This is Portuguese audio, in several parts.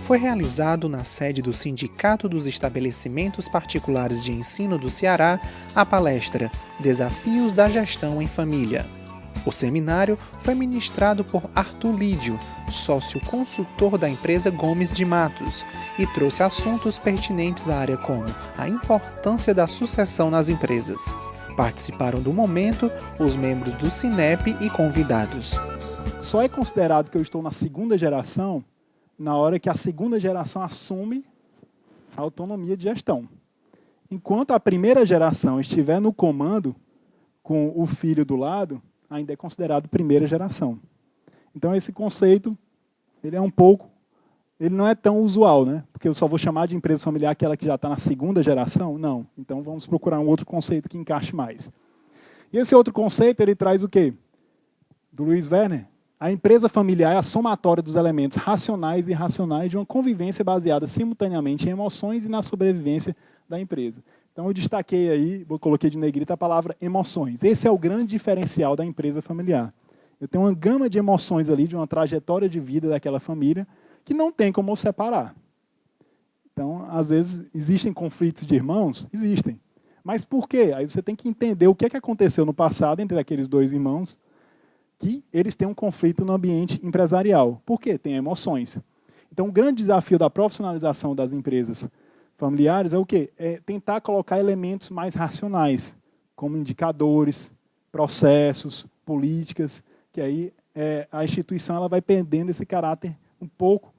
Foi realizado na sede do Sindicato dos Estabelecimentos Particulares de Ensino do Ceará a palestra Desafios da Gestão em Família. O seminário foi ministrado por Arthur Lídio, sócio consultor da empresa Gomes de Matos, e trouxe assuntos pertinentes à área como a importância da sucessão nas empresas. Participaram do momento os membros do Sinep e convidados. Só é considerado que eu estou na segunda geração na hora que a segunda geração assume a autonomia de gestão. Enquanto a primeira geração estiver no comando, com o filho do lado, ainda é considerado primeira geração. Então, esse conceito, ele não é tão usual, né? Porque eu só vou chamar de empresa familiar aquela que já está na segunda geração? Não. Então, vamos procurar um outro conceito que encaixe mais. E esse outro conceito, ele traz o quê? Do Luiz Werner. A empresa familiar é a somatória dos elementos racionais e irracionais de uma convivência baseada simultaneamente em emoções e na sobrevivência da empresa. Então, eu destaquei aí, coloquei de negrita a palavra emoções. Esse é o grande diferencial da empresa familiar. Eu tenho uma gama de emoções ali, de uma trajetória de vida daquela família, que não tem como eu separar. Então, às vezes, existem conflitos de irmãos? Existem. Mas por quê? Aí você tem que entender o que aconteceu no passado entre aqueles dois irmãos, que eles têm um conflito no ambiente empresarial. Por quê? Tem emoções. Então, o grande desafio da profissionalização das empresas familiares é o quê? É tentar colocar elementos mais racionais, como indicadores, processos, políticas, que aí a instituição ela vai perdendo esse caráter um pouco,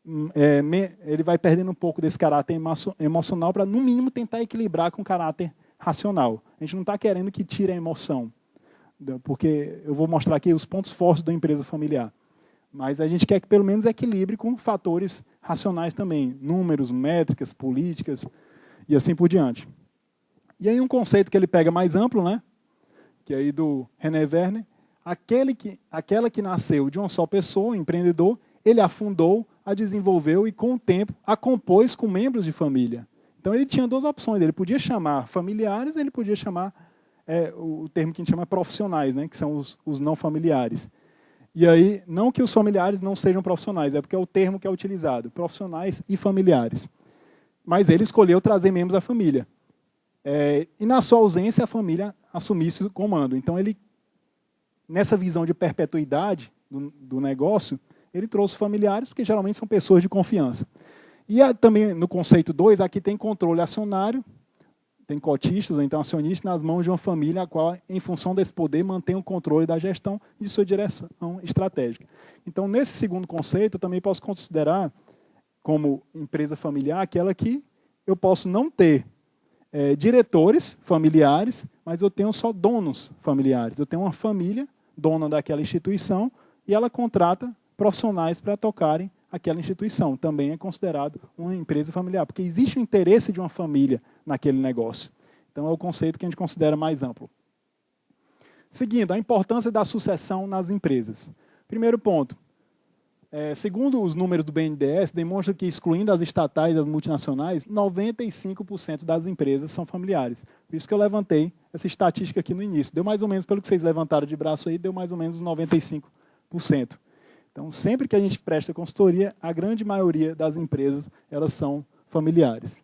ele vai perdendo um pouco desse caráter emocional para, no mínimo, tentar equilibrar com o caráter racional. A gente não está querendo que tire a emoção, porque eu vou mostrar aqui os pontos fortes da empresa familiar. Mas a gente quer que, pelo menos, equilibre com fatores racionais também, números, métricas, políticas e assim por diante. E aí um conceito que ele pega mais amplo, né? Que é aí do René Werner, aquela que nasceu de uma só pessoa, um empreendedor, ele a fundou, a desenvolveu e, com o tempo, a compôs com membros de família. Então, ele tinha duas opções. Ele podia chamar familiares, ele podia chamar o termo que a gente chama profissionais, né, que são os não familiares. E aí, não que os familiares não sejam profissionais, é porque é o termo que é utilizado, profissionais e familiares. Mas ele escolheu trazer membros da família. E, na sua ausência, a família assumisse o comando. Então, ele, nessa visão de perpetuidade do negócio, ele trouxe familiares, porque geralmente são pessoas de confiança. E também, no conceito 2, aqui tem controle acionário, tem cotistas, ou então acionistas, nas mãos de uma família, a qual, em função desse poder, mantém o controle da gestão e de sua direção estratégica. Então, nesse segundo conceito, eu também posso considerar, como empresa familiar, aquela que eu posso não ter diretores familiares, mas eu tenho só donos familiares. Eu tenho uma família, dona daquela instituição, e ela contrata profissionais para tocarem aquela instituição. Também é considerado uma empresa familiar, porque existe o interesse de uma família naquele negócio. Então, é o conceito que a gente considera mais amplo. Seguindo, a importância da sucessão nas empresas. Primeiro ponto. Segundo os números do BNDES, demonstra que, excluindo as estatais e as multinacionais, 95% das empresas são familiares. Por isso que eu levantei essa estatística aqui no início. Deu mais ou menos, pelo que vocês levantaram de braço aí, deu mais ou menos 95%. Então, sempre que a gente presta consultoria, a grande maioria das empresas elas são familiares.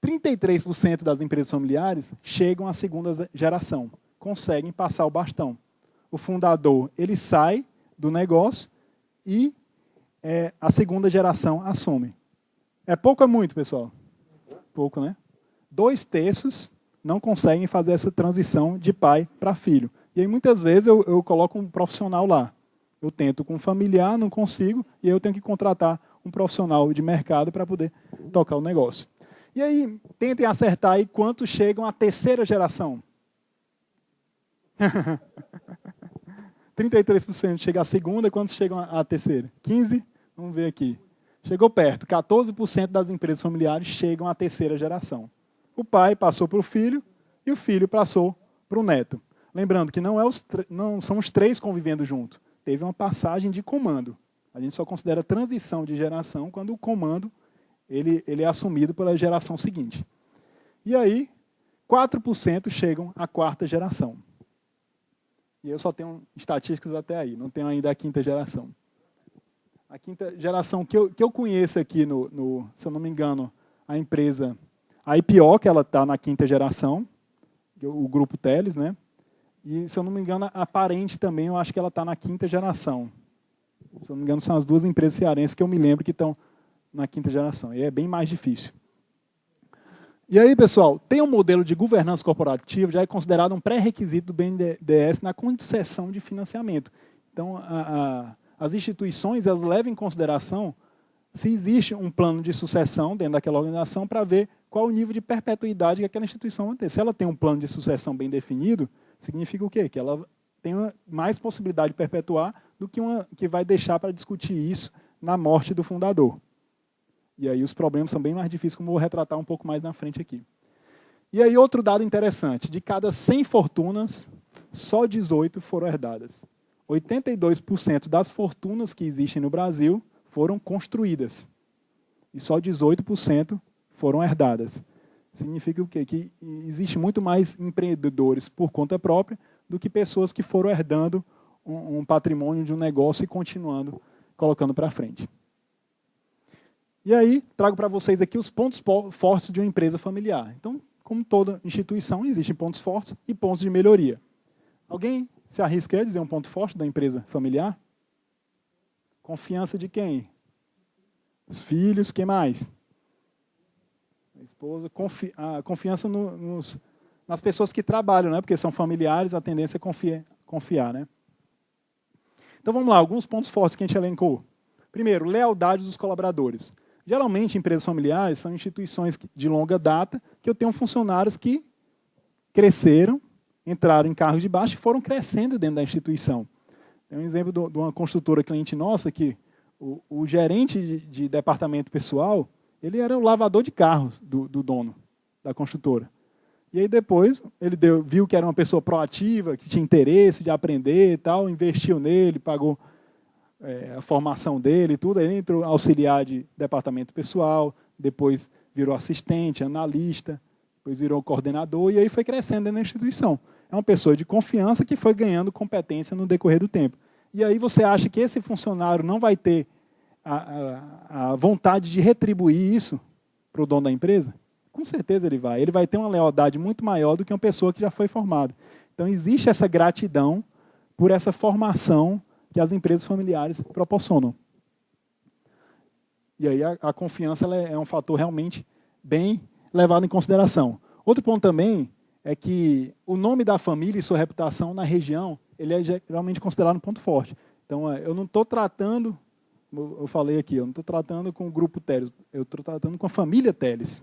33% das empresas familiares chegam à segunda geração, conseguem passar o bastão. O fundador ele sai do negócio e a segunda geração assume. É pouco ou é muito, pessoal? Pouco, né? 2/3 não conseguem fazer essa transição de pai para filho. E aí, muitas vezes, eu coloco um profissional lá. Eu tento com um familiar, não consigo, e aí eu tenho que contratar um profissional de mercado para poder tocar o negócio. E aí, tentem acertar aí quantos chegam à terceira geração. 33% chega à segunda, quantos chegam à terceira? 15%? Vamos ver aqui. Chegou perto. 14% das empresas familiares chegam à terceira geração. O pai passou para o filho e o filho passou para o neto. Lembrando que não são os três convivendo junto. Teve uma passagem de comando. A gente só considera transição de geração quando o comando ele é assumido pela geração seguinte. E aí, 4% chegam à quarta geração. E eu só tenho estatísticas até aí, não tenho ainda a quinta geração. A quinta geração que eu conheço aqui, se eu não me engano, a empresa, a IPO, que ela está na quinta geração, o grupo Teles, né? E, se eu não me engano, a Parente também, eu acho que ela está na quinta geração. Se eu não me engano, são as duas empresas cearenses que eu me lembro que estão na quinta geração. E é bem mais difícil. E aí, pessoal, tem um modelo de governança corporativa, já é considerado um pré-requisito do BNDES na concessão de financiamento. Então, as instituições elas levam em consideração se existe um plano de sucessão dentro daquela organização para ver qual o nível de perpetuidade que aquela instituição vai ter. Se ela tem um plano de sucessão bem definido, significa o quê? Que ela tem mais possibilidade de perpetuar do que uma que vai deixar para discutir isso na morte do fundador. E aí os problemas são bem mais difíceis, como eu vou retratar um pouco mais na frente aqui. E aí outro dado interessante, de cada 100 fortunas, só 18 foram herdadas. 82% das fortunas que existem no Brasil foram construídas. E só 18% foram herdadas. Significa o quê? Que existe muito mais empreendedores por conta própria do que pessoas que foram herdando um patrimônio de um negócio e continuando colocando para frente. E aí, trago para vocês aqui os pontos fortes de uma empresa familiar. Então, como toda instituição, existem pontos fortes e pontos de melhoria. Alguém se arrisca a dizer um ponto forte da empresa familiar? Confiança de quem? Os filhos, quem mais? A esposa, a confiança nas pessoas que trabalham, né? Porque são familiares, a tendência é confiar. Né? Então, vamos lá, alguns pontos fortes que a gente elencou. Primeiro, lealdade dos colaboradores. Geralmente, empresas familiares são instituições de longa data que eu tenho funcionários que cresceram, entraram em cargos de baixo e foram crescendo dentro da instituição. Tem um exemplo de uma construtora cliente nossa que o gerente de departamento pessoal, ele era o lavador de carros do dono da construtora. E aí depois ele viu que era uma pessoa proativa, que tinha interesse de aprender e tal, investiu nele, pagou a formação dele e tudo, aí ele entrou auxiliar de departamento pessoal, depois virou assistente, analista, depois virou coordenador, e aí foi crescendo dentro da instituição. É uma pessoa de confiança que foi ganhando competência no decorrer do tempo. E aí você acha que esse funcionário não vai ter a vontade de retribuir isso para o dono da empresa? Com certeza ele vai. Ele vai ter uma lealdade muito maior do que uma pessoa que já foi formada. Então existe essa gratidão por essa formação que as empresas familiares proporcionam. E aí a confiança ela é um fator realmente bem levado em consideração. Outro ponto também é que o nome da família e sua reputação na região, ele é geralmente considerado um ponto forte. Então, eu não estou tratando, eu falei aqui, eu não estou tratando com o grupo Teles, eu estou tratando com a família Teles.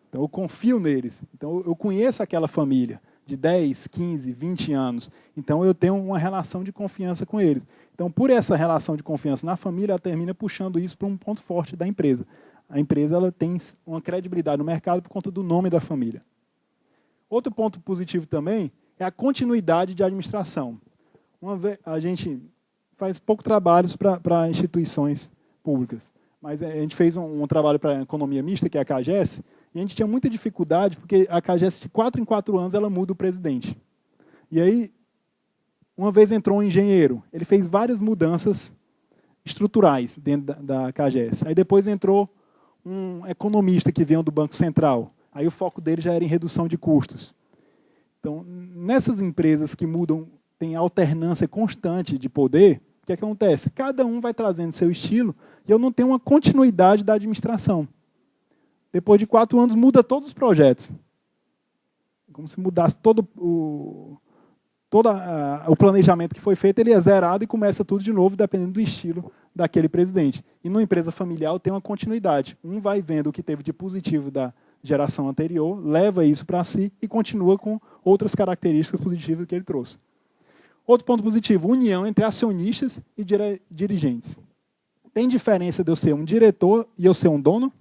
Então, eu confio neles. Então, eu conheço aquela família de 10, 15, 20 anos. Então, eu tenho uma relação de confiança com eles. Então, por essa relação de confiança na família, ela termina puxando isso para um ponto forte da empresa. A empresa ela tem uma credibilidade no mercado por conta do nome da família. Outro ponto positivo também é a continuidade de administração. A gente faz pouco trabalhos para instituições públicas, mas a gente fez um trabalho para a economia mista, que é a CAGES, e a gente tinha muita dificuldade, porque a CAGES, de 4 em 4 anos, ela muda o presidente. E aí, uma vez entrou um engenheiro, ele fez várias mudanças estruturais dentro da CAGES. Aí depois entrou um economista que veio do Banco Central. Aí o foco dele já era em redução de custos. Então, nessas empresas que mudam, tem alternância constante de poder, o que acontece? Cada um vai trazendo seu estilo e eu não tenho uma continuidade da administração. Depois de 4 anos, muda todos os projetos. Como se mudasse todo o planejamento que foi feito, ele é zerado e começa tudo de novo, dependendo do estilo daquele presidente. E numa empresa familiar tem uma continuidade. Um vai vendo o que teve de positivo da geração anterior, leva isso para si e continua com outras características positivas que ele trouxe. Outro ponto positivo, união entre acionistas e dirigentes. Tem diferença de eu ser um diretor e eu ser um dono?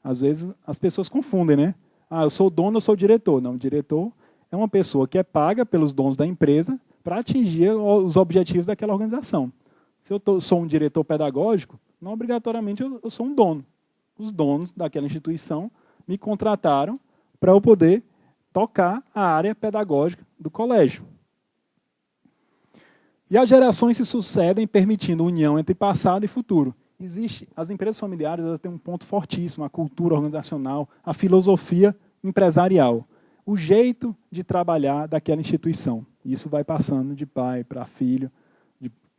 Às vezes as pessoas confundem, né? Eu sou dono, eu sou diretor. Não, o diretor é uma pessoa que é paga pelos donos da empresa para atingir os objetivos daquela organização. Se eu sou um diretor pedagógico, não obrigatoriamente eu sou um dono. Os donos daquela instituição me contrataram para eu poder tocar a área pedagógica do colégio. E as gerações se sucedem, permitindo união entre passado e futuro. As empresas familiares, elas têm um ponto fortíssimo, a cultura organizacional, a filosofia empresarial, o jeito de trabalhar daquela instituição. Isso vai passando de pai para filho,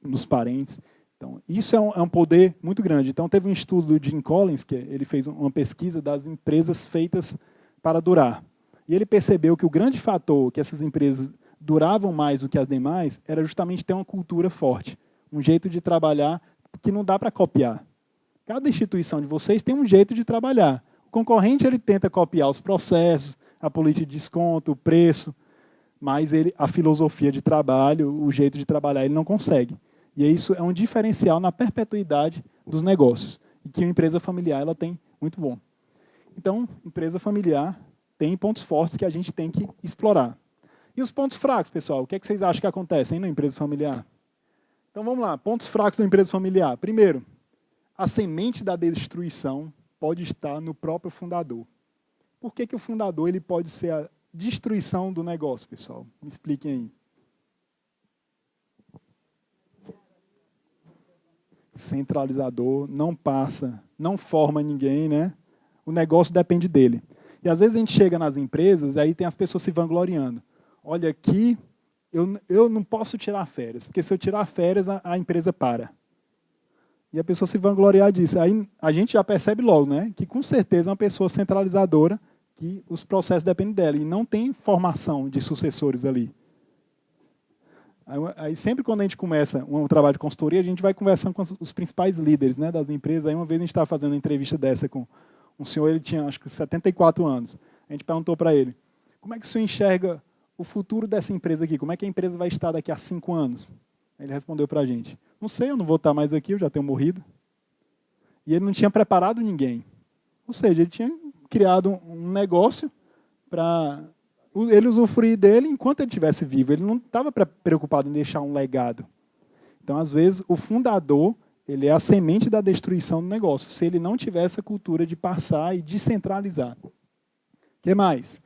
dos parentes. Então, isso é um poder muito grande. Então, teve um estudo do Jim Collins, que ele fez uma pesquisa das empresas feitas para durar. E ele percebeu que o grande fator que essas empresas duravam mais do que as demais era justamente ter uma cultura forte, um jeito de trabalhar que não dá para copiar. Cada instituição de vocês tem um jeito de trabalhar. O concorrente ele tenta copiar os processos, a política de desconto, o preço, mas a filosofia de trabalho, o jeito de trabalhar, ele não consegue. E isso é um diferencial na perpetuidade dos negócios, e que a empresa familiar ela tem muito bom. Então, empresa familiar tem pontos fortes que a gente tem que explorar. E os pontos fracos, pessoal? O que é que vocês acham que acontece na empresa familiar? Então, vamos lá. Pontos fracos da empresa familiar. Primeiro, a semente da destruição pode estar no próprio fundador. Por que o fundador ele pode ser a destruição do negócio, pessoal? Me expliquem aí. Centralizador, não passa, não forma ninguém, né? O negócio depende dele. E às vezes a gente chega nas empresas, aí tem as pessoas se vangloriando. Olha aqui, eu não posso tirar férias, porque se eu tirar férias, a empresa para. E a pessoa se vangloriar disso. Aí a gente já percebe logo, né, que com certeza é uma pessoa centralizadora, que os processos dependem dela, e não tem formação de sucessores ali. Aí sempre quando a gente começa um trabalho de consultoria, a gente vai conversando com os principais líderes, né, das empresas. Aí uma vez a gente estava fazendo uma entrevista dessa com um senhor, ele tinha acho que 74 anos. A gente perguntou para ele, como é que o senhor enxerga o futuro dessa empresa aqui? Como é que a empresa vai estar daqui a 5 anos? Ele respondeu para a gente, não sei, eu não vou estar mais aqui, eu já tenho morrido. E ele não tinha preparado ninguém. Ou seja, ele tinha criado um negócio para ele usufruir dele enquanto ele estivesse vivo. Ele não estava preocupado em deixar um legado. Então, às vezes, o fundador ele é a semente da destruição do negócio, se ele não tiver essa cultura de passar e descentralizar. O que mais?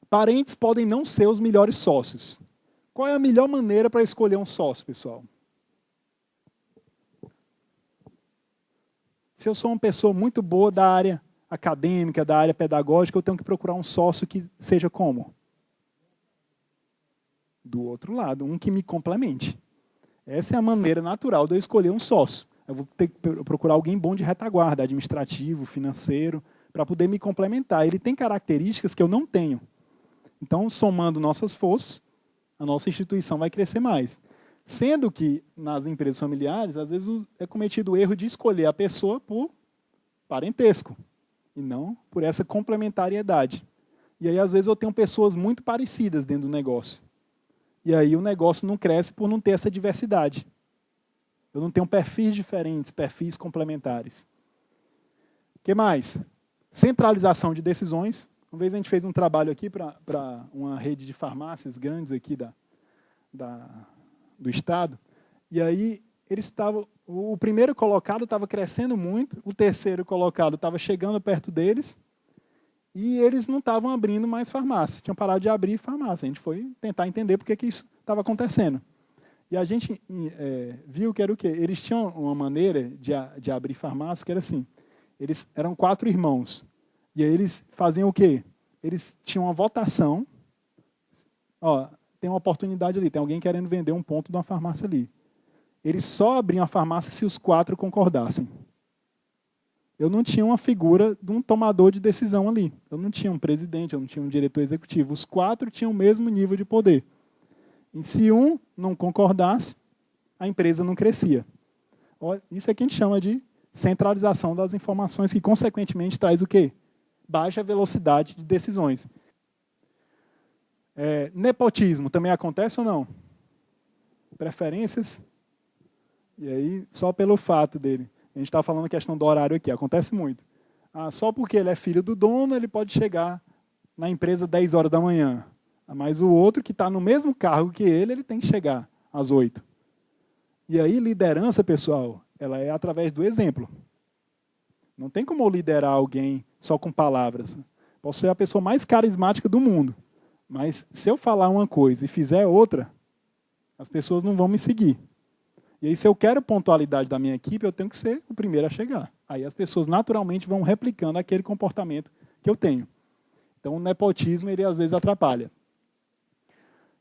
Parentes podem não ser os melhores sócios. Qual é a melhor maneira para escolher um sócio, pessoal? Se eu sou uma pessoa muito boa da área acadêmica, da área pedagógica, eu tenho que procurar um sócio que seja como? Do outro lado, um que me complemente. Essa é a maneira natural de eu escolher um sócio. Eu vou ter que procurar alguém bom de retaguarda, administrativo, financeiro, para poder me complementar. Ele tem características que eu não tenho. Então, somando nossas forças, a nossa instituição vai crescer mais. Sendo que, nas empresas familiares, às vezes é cometido o erro de escolher a pessoa por parentesco, e não por essa complementariedade. E aí, às vezes, eu tenho pessoas muito parecidas dentro do negócio. E aí o negócio não cresce por não ter essa diversidade. Eu não tenho perfis diferentes, perfis complementares. O que mais? Centralização de decisões. Uma vez a gente fez um trabalho aqui para uma rede de farmácias grandes aqui do estado. E aí eles estavam, o primeiro colocado estava crescendo muito, o terceiro colocado estava chegando perto deles, e eles não estavam abrindo mais farmácia, tinham parado de abrir farmácia. A gente foi tentar entender por que isso estava acontecendo. E a gente viu que era o quê? Eles tinham uma maneira de abrir farmácia que era assim, eles eram 4 irmãos, e aí eles faziam o quê? Eles tinham uma votação, ó, tem uma oportunidade ali, tem alguém querendo vender um ponto de uma farmácia ali. Eles só abriam a farmácia se os 4 concordassem. Eu não tinha uma figura de um tomador de decisão ali. Eu não tinha um presidente, eu não tinha um diretor executivo. Os 4 tinham o mesmo nível de poder. E se um não concordasse, a empresa não crescia. Isso é que a gente chama de centralização das informações, que consequentemente traz o quê? Baixa velocidade de decisões. Nepotismo também acontece ou não? Preferências? E aí, só pelo fato dele. A gente está falando a questão do horário aqui, acontece muito. Só porque ele é filho do dono, ele pode chegar na empresa 10 horas da manhã. Mas o outro que está no mesmo cargo que ele tem que chegar às 8. E aí, liderança, pessoal, ela é através do exemplo. Não tem como eu liderar alguém só com palavras. Posso ser a pessoa mais carismática do mundo, mas se eu falar uma coisa e fizer outra, as pessoas não vão me seguir. E aí, se eu quero pontualidade da minha equipe, eu tenho que ser o primeiro a chegar. Aí as pessoas naturalmente vão replicando aquele comportamento que eu tenho. Então, o nepotismo, ele às vezes atrapalha.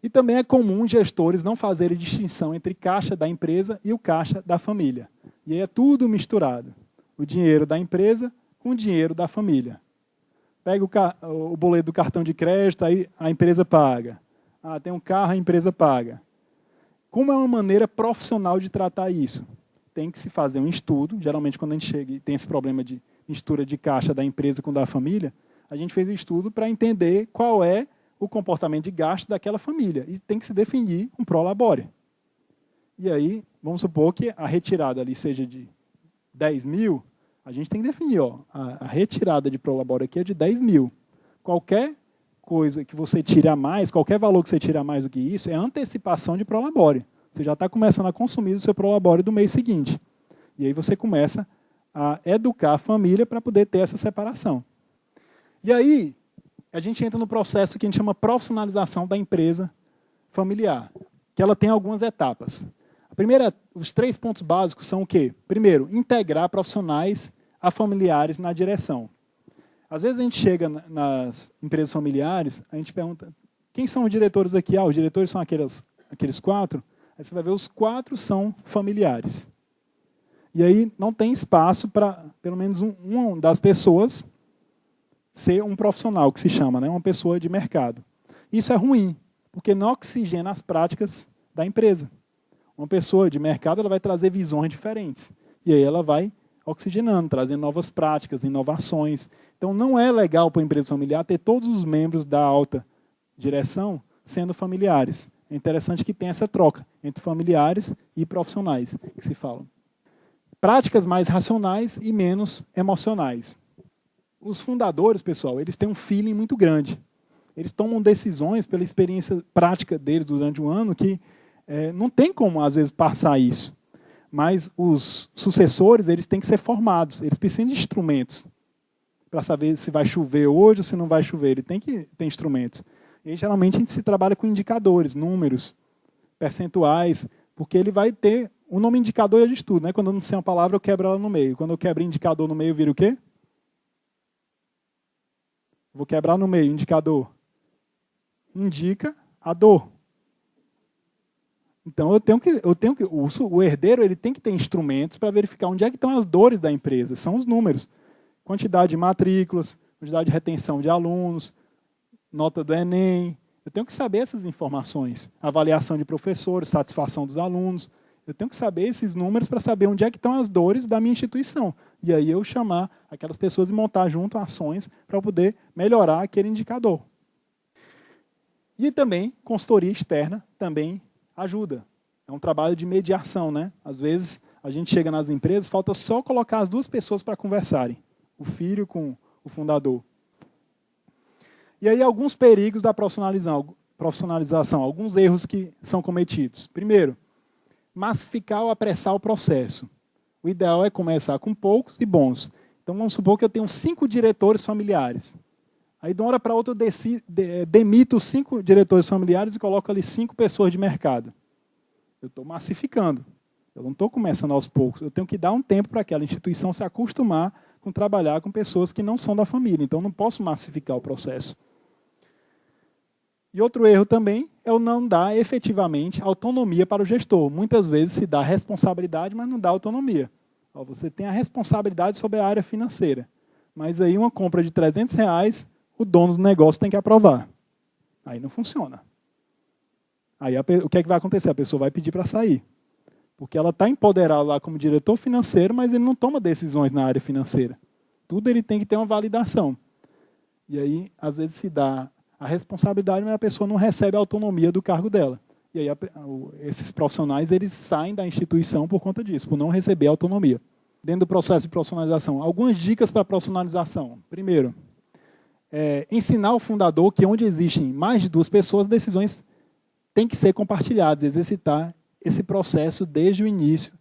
E também é comum gestores não fazerem distinção entre caixa da empresa e o caixa da família. E aí é tudo misturado. O dinheiro da empresa com o dinheiro da família. Pega o boleto do cartão de crédito, aí a empresa paga. Ah, tem um carro, a empresa paga. Como é uma maneira profissional de tratar isso? Tem que se fazer um estudo. Geralmente, quando a gente chega e tem esse problema de mistura de caixa da empresa com da família, a gente fez um estudo para entender qual é o comportamento de gasto daquela família. E tem que se definir um prolabore. E aí, vamos supor que a retirada ali seja de 10 mil, a gente tem que definir, a retirada de prolabore aqui é de 10 mil. Qualquer coisa que você tire a mais, qualquer valor que você tire a mais do que isso, é antecipação de prolabore. Você já está começando a consumir o seu prolabore do mês seguinte. E aí você começa a educar a família para poder ter essa separação. E aí, a gente entra no processo que a gente chama profissionalização da empresa familiar, que ela tem algumas etapas. A primeira, os 3 pontos básicos são o quê? Primeiro, integrar profissionais a familiares na direção. Às vezes a gente chega nas empresas familiares, a gente pergunta, quem são os diretores aqui? Ah, os diretores são aqueles 4. Aí você vai ver, os 4 são familiares. E aí não tem espaço para, pelo menos, uma das pessoas ser um profissional, que se chama, né? Uma pessoa de mercado. Isso é ruim, porque não oxigena as práticas da empresa. Uma pessoa de mercado ela vai trazer visões diferentes. E aí ela vai oxigenando, trazendo novas práticas, inovações. Então, não é legal para a empresa familiar ter todos os membros da alta direção sendo familiares. É interessante que tenha essa troca entre familiares e profissionais, que se falam. Práticas mais racionais e menos emocionais. Os fundadores, pessoal, eles têm um feeling muito grande. Eles tomam decisões pela experiência prática deles durante o ano que não tem como, às vezes, passar isso. Mas os sucessores, eles têm que ser formados. Eles precisam de instrumentos para saber se vai chover hoje ou se não vai chover. Ele tem que ter instrumentos. E aí, geralmente, a gente se trabalha com indicadores, números, percentuais, porque ele vai ter... O nome indicador é de tudo, né? Quando eu não sei uma palavra, eu quebro ela no meio. Quando eu quebro indicador no meio, vira o quê? Vou quebrar no meio, indicador. Indica a dor. Então, o herdeiro ele tem que ter instrumentos para verificar onde é que estão as dores da empresa. São os números. Quantidade de matrículas, quantidade de retenção de alunos, nota do Enem. Eu tenho que saber essas informações. Avaliação de professores, satisfação dos alunos. Eu tenho que saber esses números para saber onde é que estão as dores da minha instituição. E aí eu chamar aquelas pessoas e montar junto ações para poder melhorar aquele indicador. E também, consultoria externa também ajuda. É um trabalho de mediação, né? Às vezes, a gente chega nas empresas, falta só colocar as 2 pessoas para conversarem. O filho com o fundador. E aí, alguns perigos da profissionalização, alguns erros que são cometidos. Primeiro, massificar ou apressar o processo. O ideal é começar com poucos e bons. Então, vamos supor que eu tenho 5 diretores familiares. Aí, de uma hora para outra, eu demito os 5 diretores familiares e coloco ali 5 pessoas de mercado. Eu estou massificando. Eu não estou começando aos poucos. Eu tenho que dar um tempo para aquela instituição se acostumar com trabalhar com pessoas que não são da família. Então, eu não posso massificar o processo. E outro erro também é o não dar efetivamente autonomia para o gestor. Muitas vezes se dá responsabilidade, mas não dá autonomia. Você tem a responsabilidade sobre a área financeira. Mas aí uma compra de R$300, o dono do negócio tem que aprovar. Aí não funciona. Aí o que é que vai acontecer? A pessoa vai pedir para sair. Porque ela está empoderada lá como diretor financeiro, mas ele não toma decisões na área financeira. Tudo ele tem que ter uma validação. E aí, às vezes, se dá a responsabilidade, mas a pessoa não recebe a autonomia do cargo dela. E aí esses profissionais eles saem da instituição por conta disso, por não receber autonomia. Dentro do processo de profissionalização, algumas dicas para a profissionalização. Primeiro, ensinar o fundador que onde existem mais de 2 pessoas, decisões têm que ser compartilhadas, exercitar esse processo desde o início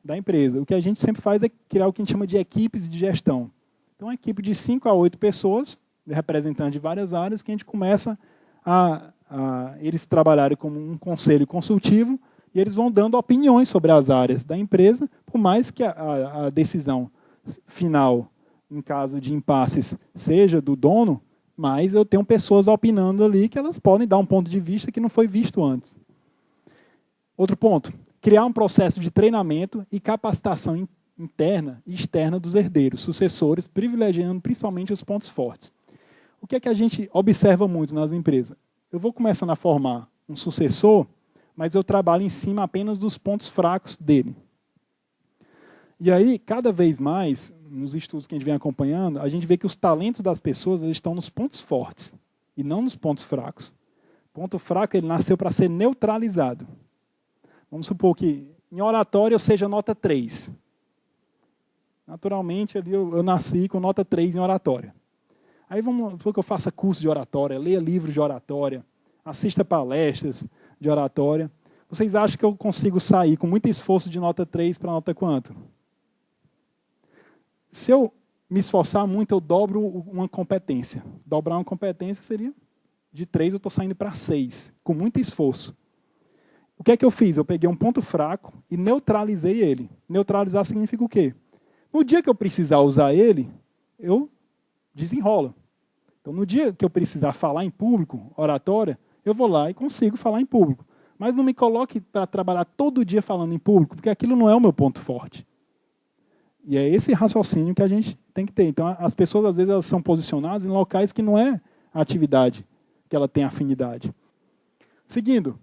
da empresa. O que a gente sempre faz é criar o que a gente chama de equipes de gestão. Então, uma equipe de 5 a 8 pessoas, representantes de várias áreas, que a gente começa a eles trabalharem como um conselho consultivo e eles vão dando opiniões sobre as áreas da empresa, por mais que a decisão final, em caso de impasses, seja do dono, mas eu tenho pessoas opinando ali que elas podem dar um ponto de vista que não foi visto antes. Outro ponto, criar um processo de treinamento e capacitação interna e externa dos herdeiros, sucessores, privilegiando principalmente os pontos fortes. O que é que a gente observa muito nas empresas? Eu vou começando a formar um sucessor, mas eu trabalho em cima apenas dos pontos fracos dele. E aí, cada vez mais, nos estudos que a gente vem acompanhando, a gente vê que os talentos das pessoas eles estão nos pontos fortes e não nos pontos fracos. O ponto fraco ele nasceu para ser neutralizado. Vamos supor que em oratória eu seja nota 3. Naturalmente, ali eu nasci com nota 3 em oratória. Aí vamos supor que eu faça curso de oratória, leia livros de oratória, assista palestras de oratória. Vocês acham que eu consigo sair com muito esforço de nota 3 para nota quanto? Se eu me esforçar muito, eu dobro uma competência. Dobrar uma competência seria de 3, eu estou saindo para 6, com muito esforço. O que é que eu fiz? Eu peguei um ponto fraco e neutralizei ele. Neutralizar significa o quê? No dia que eu precisar usar ele, eu desenrolo. Então, no dia que eu precisar falar em público, oratória, eu vou lá e consigo falar em público. Mas não me coloque para trabalhar todo dia falando em público, porque aquilo não é o meu ponto forte. E é esse raciocínio que a gente tem que ter. Então, as pessoas, às vezes, elas são posicionadas em locais que não é a atividade que ela tem afinidade. Seguindo,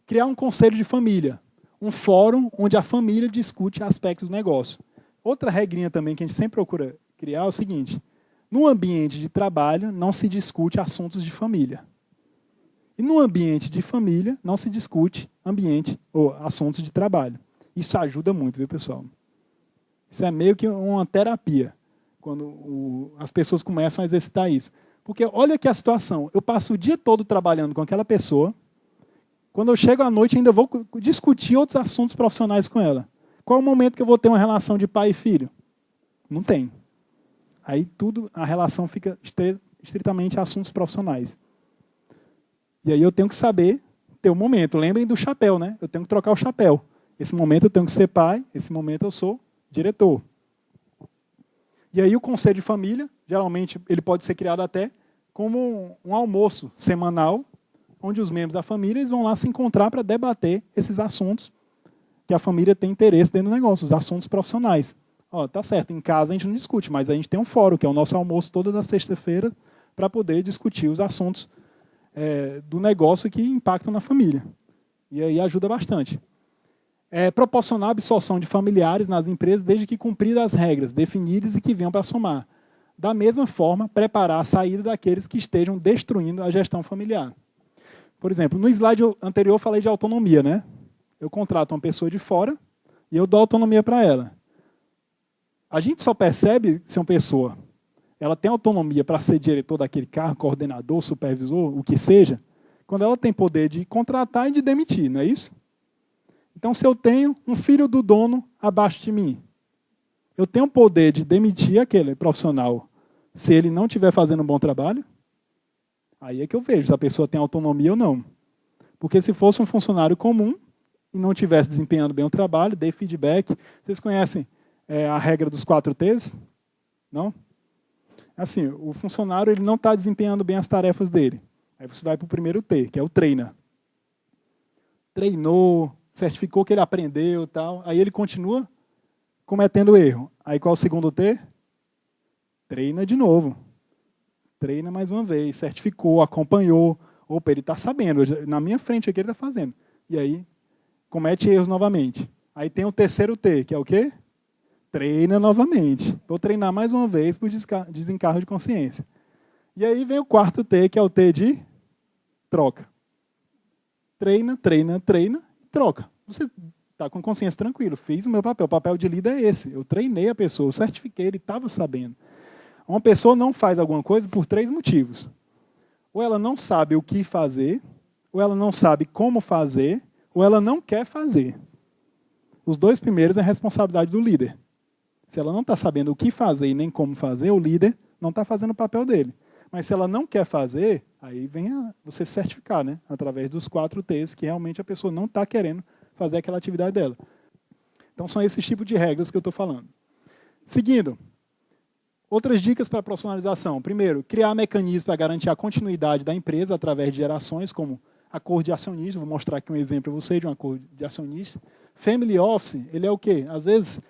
criar um conselho de família, um fórum onde a família discute aspectos do negócio. Outra regrinha também que a gente sempre procura criar é o seguinte: no ambiente de trabalho não se discute assuntos de família. E no ambiente de família não se discute assuntos de trabalho. Isso ajuda muito, viu, pessoal? Isso é meio que uma terapia, quando as pessoas começam a exercitar isso. Porque olha aqui a situação, eu passo o dia todo trabalhando com aquela pessoa, quando eu chego à noite ainda vou discutir outros assuntos profissionais com ela. Qual é o momento que eu vou ter uma relação de pai e filho? Não tem. Aí a relação fica estritamente assuntos profissionais. E aí eu tenho que saber ter um momento. Lembrem do chapéu, né? Eu tenho que trocar o chapéu. Esse momento eu tenho que ser pai, esse momento eu sou diretor. E aí o conselho de família, geralmente ele pode ser criado até como um almoço semanal, onde os membros da família eles vão lá se encontrar para debater esses assuntos que a família tem interesse dentro do negócio, os assuntos profissionais. Tá certo, em casa a gente não discute, mas a gente tem um fórum, que é o nosso almoço toda da sexta-feira, para poder discutir os assuntos do negócio que impactam na família. E aí ajuda bastante. Proporcionar a absorção de familiares nas empresas desde que cumpridas as regras definidas e que venham para somar. Da mesma forma, preparar a saída daqueles que estejam destruindo a gestão familiar. Por exemplo, no slide anterior eu falei de autonomia, né? Eu contrato uma pessoa de fora e eu dou autonomia para ela. A gente só percebe se uma pessoa ela tem autonomia para ser diretor daquele cargo, coordenador, supervisor, o que seja, quando ela tem poder de contratar e de demitir, não é isso? Então, se eu tenho um filho do dono abaixo de mim, eu tenho o poder de demitir aquele profissional se ele não estiver fazendo um bom trabalho? Aí é que eu vejo se a pessoa tem autonomia ou não. Porque se fosse um funcionário comum e não estivesse desempenhando bem o trabalho, dê feedback. Vocês conhecem a regra dos 4 T's? Não? Assim, o funcionário ele não está desempenhando bem as tarefas dele. Aí você vai para o primeiro T, que é o treina. Treinou, certificou que ele aprendeu e tal. Aí ele continua cometendo erro. Aí qual é o segundo T? Treina de novo. Treina mais uma vez, certificou, acompanhou. Opa, ele está sabendo, na minha frente aqui ele está fazendo. E aí, comete erros novamente. Aí tem o terceiro T, que é o quê? Treina novamente. Vou treinar mais uma vez por desencargo de consciência. E aí vem o quarto T, que é o T de troca. Treina, treina, treina, troca. Você está com consciência tranquilo, fiz o meu papel. O papel de líder é esse. Eu treinei a pessoa, eu certifiquei, ele estava sabendo. Uma pessoa não faz alguma coisa por 3 motivos. Ou ela não sabe o que fazer, ou ela não sabe como fazer, ou ela não quer fazer. Os 2 primeiros é a responsabilidade do líder. Se ela não está sabendo o que fazer e nem como fazer, o líder não está fazendo o papel dele. Mas se ela não quer fazer, aí vem você se certificar, né? Através dos 4 T's, que realmente a pessoa não está querendo fazer aquela atividade dela. Então, são esses tipos de regras que eu estou falando. Seguindo, outras dicas para a profissionalização. Primeiro, criar mecanismos para garantir a continuidade da empresa através de gerações, como acordo de acionista. Vou mostrar aqui um exemplo para você de um acordo de acionista. Family Office, ele é o quê? Às vezes,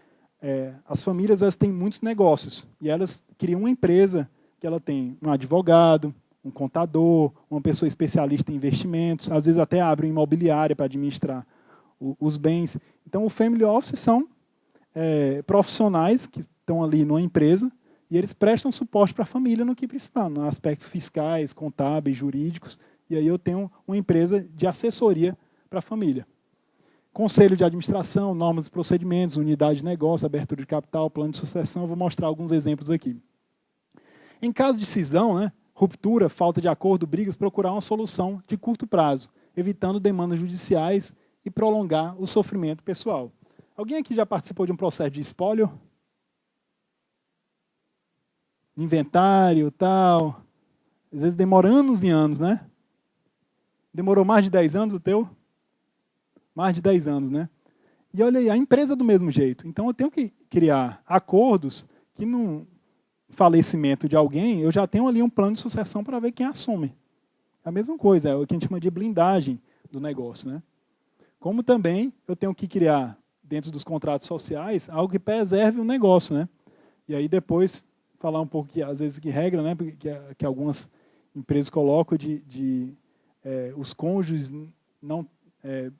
as famílias elas têm muitos negócios e elas criam uma empresa que ela tem um advogado, um contador, uma pessoa especialista em investimentos, às vezes até abre uma imobiliária para administrar os bens. Então, o Family Office são profissionais que estão ali numa empresa e eles prestam suporte para a família no que precisar, nos aspectos fiscais, contábeis, jurídicos. E aí eu tenho uma empresa de assessoria para a família. Conselho de administração, normas e procedimentos, unidade de negócio, abertura de capital, plano de sucessão. Eu vou mostrar alguns exemplos aqui. Em caso de cisão, né, ruptura, falta de acordo, brigas, procurar uma solução de curto prazo, evitando demandas judiciais e prolongar o sofrimento pessoal. Alguém aqui já participou de um processo de espólio? Inventário, tal. Às vezes demora anos e anos, né? Demorou mais de 10 anos o teu? Mais de 10 anos, né? E olha aí, a empresa do mesmo jeito. Então eu tenho que criar acordos que no falecimento de alguém, eu já tenho ali um plano de sucessão para ver quem assume. A mesma coisa, é o que a gente chama de blindagem do negócio, né? Como também eu tenho que criar, dentro dos contratos sociais, algo que preserve o negócio, né? E aí depois falar um pouco, às vezes, que regra, né? Que algumas empresas colocam os cônjuges, não,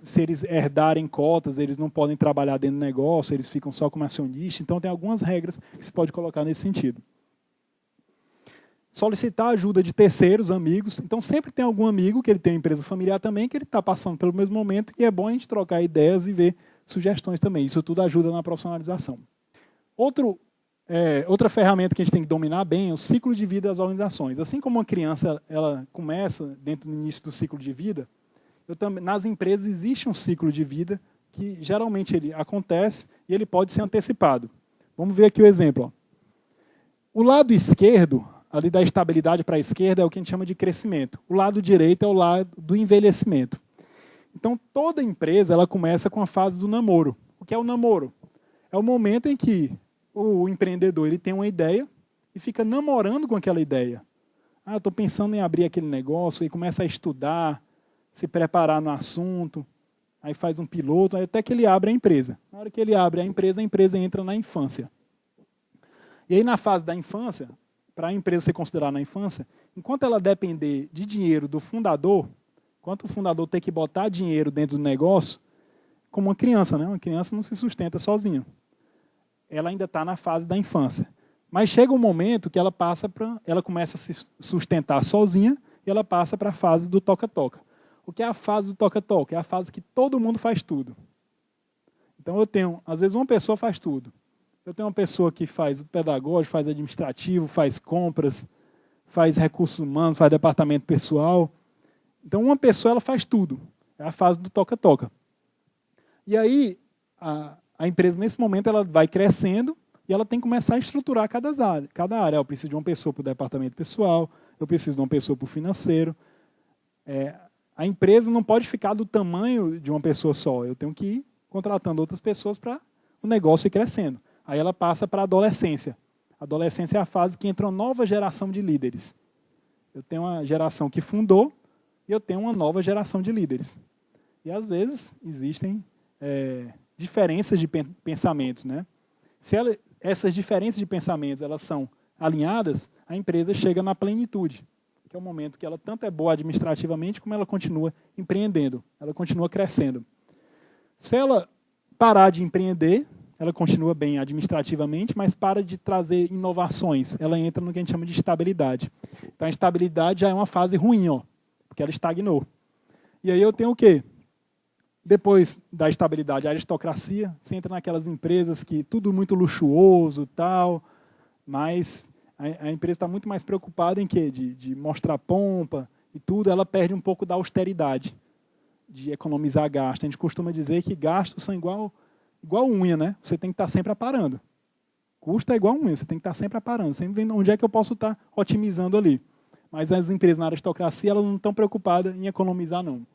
se eles herdarem cotas, eles não podem trabalhar dentro do negócio, eles ficam só como acionistas. Então, tem algumas regras que se pode colocar nesse sentido. Solicitar ajuda de terceiros, amigos. Então, sempre tem algum amigo que ele tem uma empresa familiar também, que ele está passando pelo mesmo momento, e é bom a gente trocar ideias e ver sugestões também. Isso tudo ajuda na profissionalização. Outra ferramenta que a gente tem que dominar bem é o ciclo de vida das organizações. Assim como uma criança ela começa dentro do início do ciclo de vida, nas empresas existe um ciclo de vida que geralmente ele acontece e ele pode ser antecipado. Vamos ver aqui o exemplo. Ó. O lado esquerdo, ali da estabilidade para a esquerda, é o que a gente chama de crescimento. O lado direito é o lado do envelhecimento. Então, toda empresa ela começa com a fase do namoro. O que é o namoro? É o momento em que o empreendedor ele tem uma ideia e fica namorando com aquela ideia. Estou pensando em abrir aquele negócio, e começa a estudar, se preparar no assunto, aí faz um piloto, até que ele abre a empresa. Na hora que ele abre a empresa entra na infância. E aí, na fase da infância, para a empresa ser considerada na infância, enquanto ela depender de dinheiro do fundador, enquanto o fundador tem que botar dinheiro dentro do negócio, como uma criança, né? Uma criança não se sustenta sozinha. Ela ainda está na fase da infância. Mas chega um momento que ela começa a se sustentar sozinha e ela passa para a fase do toca-toca. O que é a fase do toca-toca? É a fase que todo mundo faz tudo. Então eu tenho, às vezes uma pessoa faz tudo. Eu tenho uma pessoa que faz o pedagógico, faz administrativo, faz compras, faz recursos humanos, faz departamento pessoal. Então uma pessoa ela faz tudo. É a fase do toca-toca. E aí a empresa nesse momento ela vai crescendo e ela tem que começar a estruturar cada área. Eu preciso de uma pessoa para o departamento pessoal, eu preciso de uma pessoa para o financeiro. A empresa não pode ficar do tamanho de uma pessoa só. Eu tenho que ir contratando outras pessoas para o negócio ir crescendo. Aí ela passa para a adolescência. A adolescência é a fase que entra uma nova geração de líderes. Eu tenho uma geração que fundou e eu tenho uma nova geração de líderes. E às vezes existem diferenças de pensamentos, né? Se essas diferenças de pensamentos elas são alinhadas, a empresa chega na plenitude, que é o momento que ela tanto é boa administrativamente, como ela continua empreendendo, ela continua crescendo. Se ela parar de empreender, ela continua bem administrativamente, mas para de trazer inovações, ela entra no que a gente chama de estabilidade. Então a estabilidade já é uma fase ruim, porque ela estagnou. E aí eu tenho o quê? Depois da estabilidade, a aristocracia, você entra naquelas empresas que tudo muito luxuoso, tal, mas a empresa está muito mais preocupada em quê? De mostrar pompa e tudo, ela perde um pouco da austeridade, de economizar gasto. A gente costuma dizer que gastos são igual unha, né? Você tem que estar sempre aparando. Custo é igual unha, você tem que estar sempre aparando, sempre vendo onde é que eu posso estar otimizando ali. Mas as empresas na aristocracia, elas não estão preocupadas em economizar, não.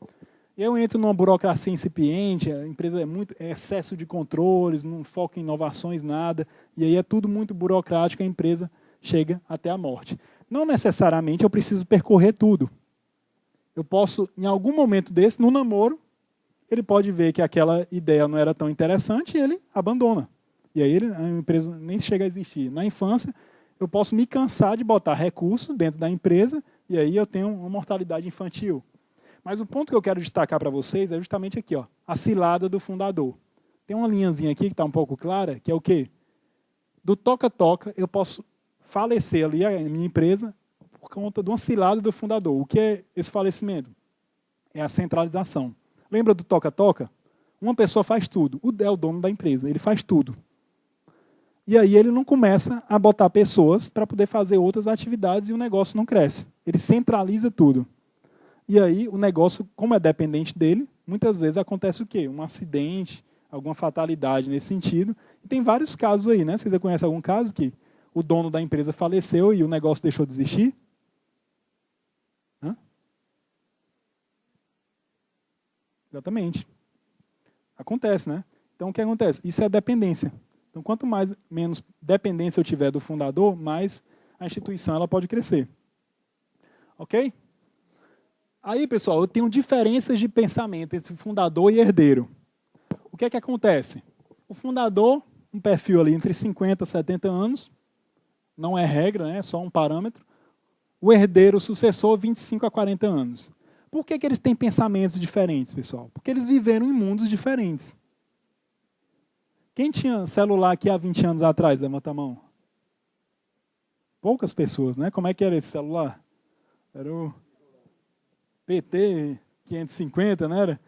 Eu entro numa burocracia incipiente, a empresa é excesso de controles, não foca em inovações, nada, e aí é tudo muito burocrático, a empresa chega até a morte. Não necessariamente eu preciso percorrer tudo. Eu posso, em algum momento desse, no namoro, ele pode ver que aquela ideia não era tão interessante e ele abandona. E aí a empresa nem chega a existir. Na infância, eu posso me cansar de botar recurso dentro da empresa e aí eu tenho uma mortalidade infantil. Mas o ponto que eu quero destacar para vocês é justamente aqui, ó, a cilada do fundador. Tem uma linhazinha aqui que está um pouco clara, que é o quê? Do toca-toca, eu posso falecer ali a minha empresa por conta de uma cilada do fundador. O que é esse falecimento? É a centralização. Lembra do toca-toca? Uma pessoa faz tudo. É o dono da empresa, ele faz tudo. E aí ele não começa a botar pessoas para poder fazer outras atividades e o negócio não cresce. Ele centraliza tudo. E aí o negócio, como é dependente dele, muitas vezes acontece o quê? Um acidente, alguma fatalidade nesse sentido. E tem vários casos aí, né? Vocês já conhecem algum caso que o dono da empresa faleceu e o negócio deixou de existir? Hã? Exatamente. Acontece, né? Então o que acontece? Isso é dependência. Então quanto menos dependência eu tiver do fundador, mais a instituição ela pode crescer. Ok? Aí, pessoal, eu tenho diferenças de pensamento entre fundador e herdeiro. O que é que acontece? O fundador, um perfil ali entre 50 e 70 anos, não é regra, né? É só um parâmetro. O herdeiro, o sucessor, 25 a 40 anos. Por que eles têm pensamentos diferentes, pessoal? Porque eles viveram em mundos diferentes. Quem tinha celular aqui há 20 anos atrás? Levanta a mão. Poucas pessoas, né? Como é que era esse celular? Era o PT 550, né? Era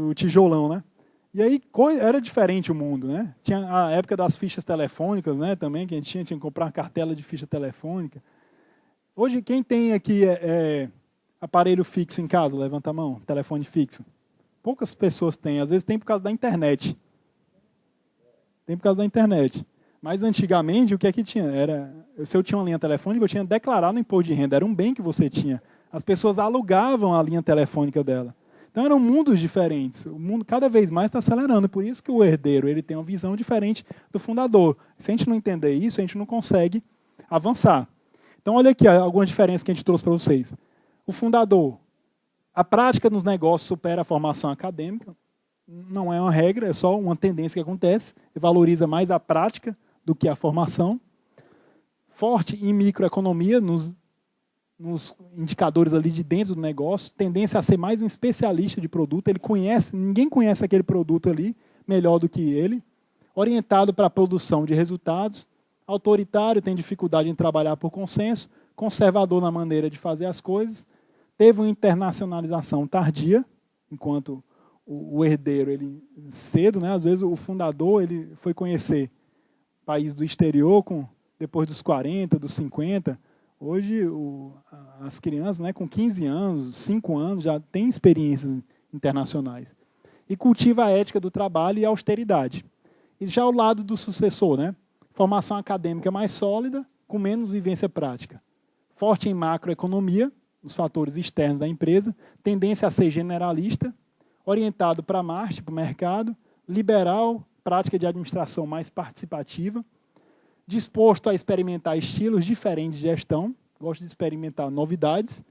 o tijolão, né? E aí era diferente o mundo, né? Tinha a época das fichas telefônicas, né? Também que a gente tinha que comprar uma cartela de ficha telefônica. Hoje quem tem aqui aparelho fixo em casa, levanta a mão, telefone fixo. Poucas pessoas têm, às vezes tem por causa da internet. Tem por causa da internet. Mas antigamente o que é que tinha? Se eu tinha uma linha telefônica, eu tinha declarado no imposto de renda, era um bem que você tinha. As pessoas alugavam a linha telefônica dela. Então eram mundos diferentes. O mundo cada vez mais está acelerando. Por isso que o herdeiro ele tem uma visão diferente do fundador. Se a gente não entender isso, a gente não consegue avançar. Então olha aqui algumas diferenças que a gente trouxe para vocês. O fundador, a prática nos negócios supera a formação acadêmica. Não é uma regra, é só uma tendência que acontece. Ele valoriza mais a prática do que a formação. Forte em microeconomia, nos indicadores ali de dentro do negócio, tendência a ser mais um especialista de produto, ninguém conhece aquele produto ali melhor do que ele, orientado para a produção de resultados, autoritário, tem dificuldade em trabalhar por consenso, conservador na maneira de fazer as coisas, teve uma internacionalização tardia, enquanto o herdeiro, ele cedo, né? Às vezes o fundador ele foi conhecer país do exterior depois dos 40, dos 50. Hoje, as crianças, né, com 15 anos, 5 anos, já têm experiências internacionais. E cultiva a ética do trabalho e a austeridade. E já ao lado do sucessor, né, formação acadêmica mais sólida, com menos vivência prática. Forte em macroeconomia, os fatores externos da empresa, tendência a ser generalista, orientado para a marcha, para o mercado, liberal, prática de administração mais participativa, disposto a experimentar estilos diferentes de gestão, gosta de experimentar novidades,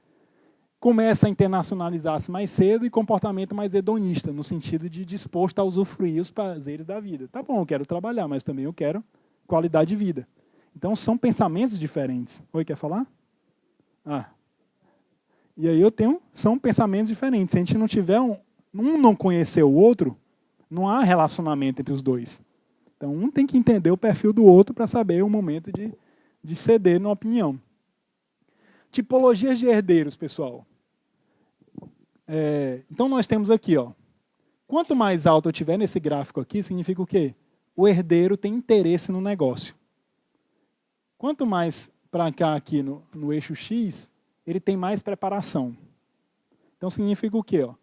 começa a internacionalizar-se mais cedo e comportamento mais hedonista, no sentido de disposto a usufruir os prazeres da vida. Tá bom, eu quero trabalhar, mas também eu quero qualidade de vida. Então, são pensamentos diferentes. Oi, quer falar? E aí são pensamentos diferentes. Se a gente não tiver um não conhecer o outro, não há relacionamento entre os dois. Então, um tem que entender o perfil do outro para saber o momento de ceder na opinião. Tipologias de herdeiros, pessoal. Então, nós temos aqui, ó, quanto mais alto eu tiver nesse gráfico aqui, significa o quê? O herdeiro tem interesse no negócio. Quanto mais para cá aqui no eixo X, ele tem mais preparação. Então, significa o quê? Ó?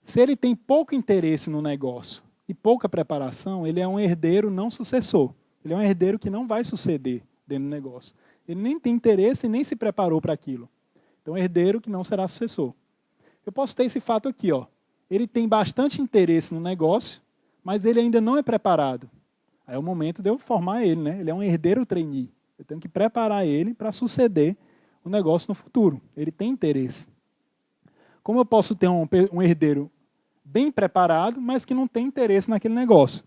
Se ele tem pouco interesse no negócio e pouca preparação, ele é um herdeiro não sucessor. Ele é um herdeiro que não vai suceder dentro do negócio. Ele nem tem interesse e nem se preparou para aquilo. Então, herdeiro que não será sucessor. Eu posso ter esse fato aqui, ó. Ele tem bastante interesse no negócio, mas ele ainda não é preparado. Aí é o momento de eu formar ele, né? Ele é um herdeiro trainee. Eu tenho que preparar ele para suceder o negócio no futuro. Ele tem interesse. Como eu posso ter um herdeiro bem preparado, mas que não tem interesse naquele negócio?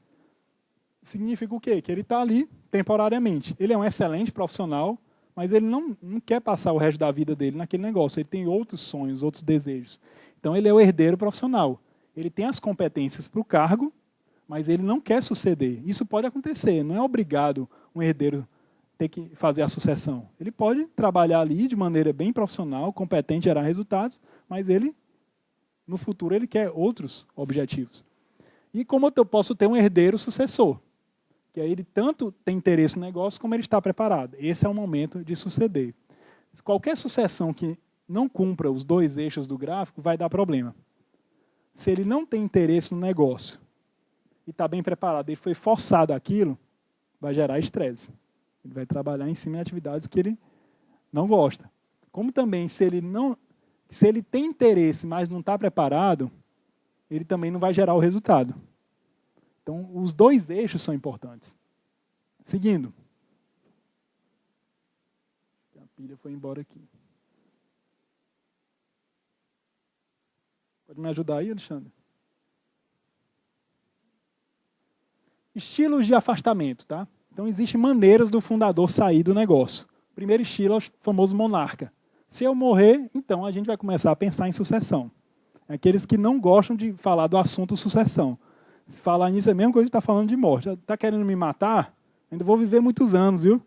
Significa o quê? Que ele está ali temporariamente. Ele é um excelente profissional, mas ele não quer passar o resto da vida dele naquele negócio. Ele tem outros sonhos, outros desejos. Então, ele é o herdeiro profissional. Ele tem as competências para o cargo, mas ele não quer suceder. Isso pode acontecer. Não é obrigado um herdeiro ter que fazer a sucessão. Ele pode trabalhar ali de maneira bem profissional, competente, gerar resultados, mas ele, no futuro, ele quer outros objetivos. E como eu posso ter um herdeiro sucessor? Que aí ele tanto tem interesse no negócio, como ele está preparado. Esse é o momento de suceder. Qualquer sucessão que não cumpra os dois eixos do gráfico vai dar problema. Se ele não tem interesse no negócio e está bem preparado, ele foi forçado àquilo, vai gerar estresse. Ele vai trabalhar em cima de atividades que ele não gosta. Como também, se ele tem interesse, mas não está preparado, ele também não vai gerar o resultado. Então, os dois eixos são importantes. Seguindo. A pilha foi embora aqui. Pode me ajudar aí, Alexandre? Estilos de afastamento, tá? Então, existem maneiras do fundador sair do negócio. O primeiro estilo é o famoso monarca. Se eu morrer, então a gente vai começar a pensar em sucessão. Aqueles que não gostam de falar do assunto sucessão. Se falar nisso é a mesma coisa que está falando de morte. Está querendo me matar? Ainda vou viver muitos anos, viu?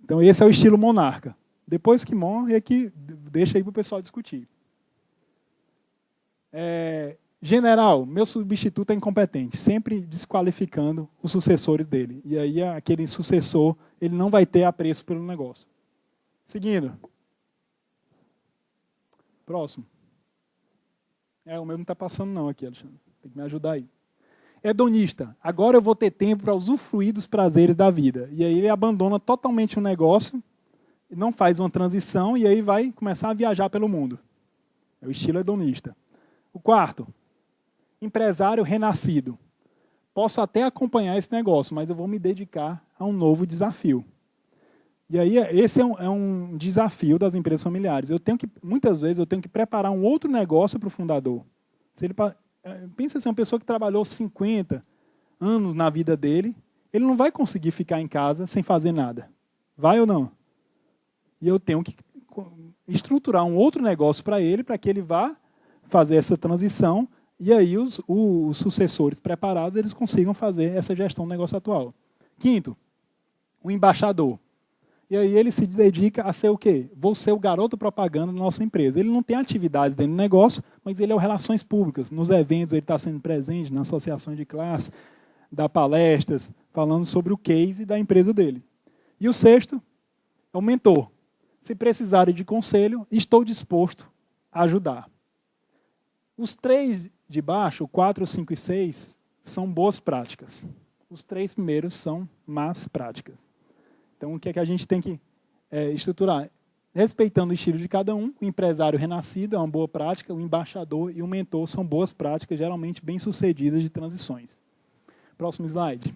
Então, esse é o estilo monarca. Depois que morre, é que deixa aí para o pessoal discutir. General, meu substituto é incompetente, sempre desqualificando os sucessores dele. E aí aquele sucessor, ele não vai ter apreço pelo negócio. Seguindo. Próximo. O meu não está passando não aqui, Alexandre. Tem que me ajudar aí. Hedonista. Agora eu vou ter tempo para usufruir dos prazeres da vida. E aí ele abandona totalmente o negócio, não faz uma transição e aí vai começar a viajar pelo mundo. É o estilo hedonista. O quarto. Empresário renascido. Posso até acompanhar esse negócio, mas eu vou me dedicar a um novo desafio. E aí, esse é um desafio das empresas familiares. Muitas vezes, eu tenho que preparar um outro negócio para o fundador. Pensa assim, uma pessoa que trabalhou 50 anos na vida dele, ele não vai conseguir ficar em casa sem fazer nada. Vai ou não? E eu tenho que estruturar um outro negócio para que ele vá fazer essa transição. E aí os sucessores preparados, eles consigam fazer essa gestão do negócio atual. Quinto, o embaixador. E aí ele se dedica a ser o quê? Vou ser o garoto propaganda da nossa empresa. Ele não tem atividades dentro do negócio, mas ele é o relações públicas. Nos eventos ele está sendo presente, nas associações de classe, dá palestras, falando sobre o case da empresa dele. E o sexto é o mentor. Se precisarem de conselho, estou disposto a ajudar. Os três de baixo, 4, 5 e 6, são boas práticas. Os três primeiros são más práticas. Então, o que é que a gente tem que estruturar? Respeitando o estilo de cada um, o empresário renascido é uma boa prática, o embaixador e o mentor são boas práticas, geralmente bem-sucedidas de transições. Próximo slide.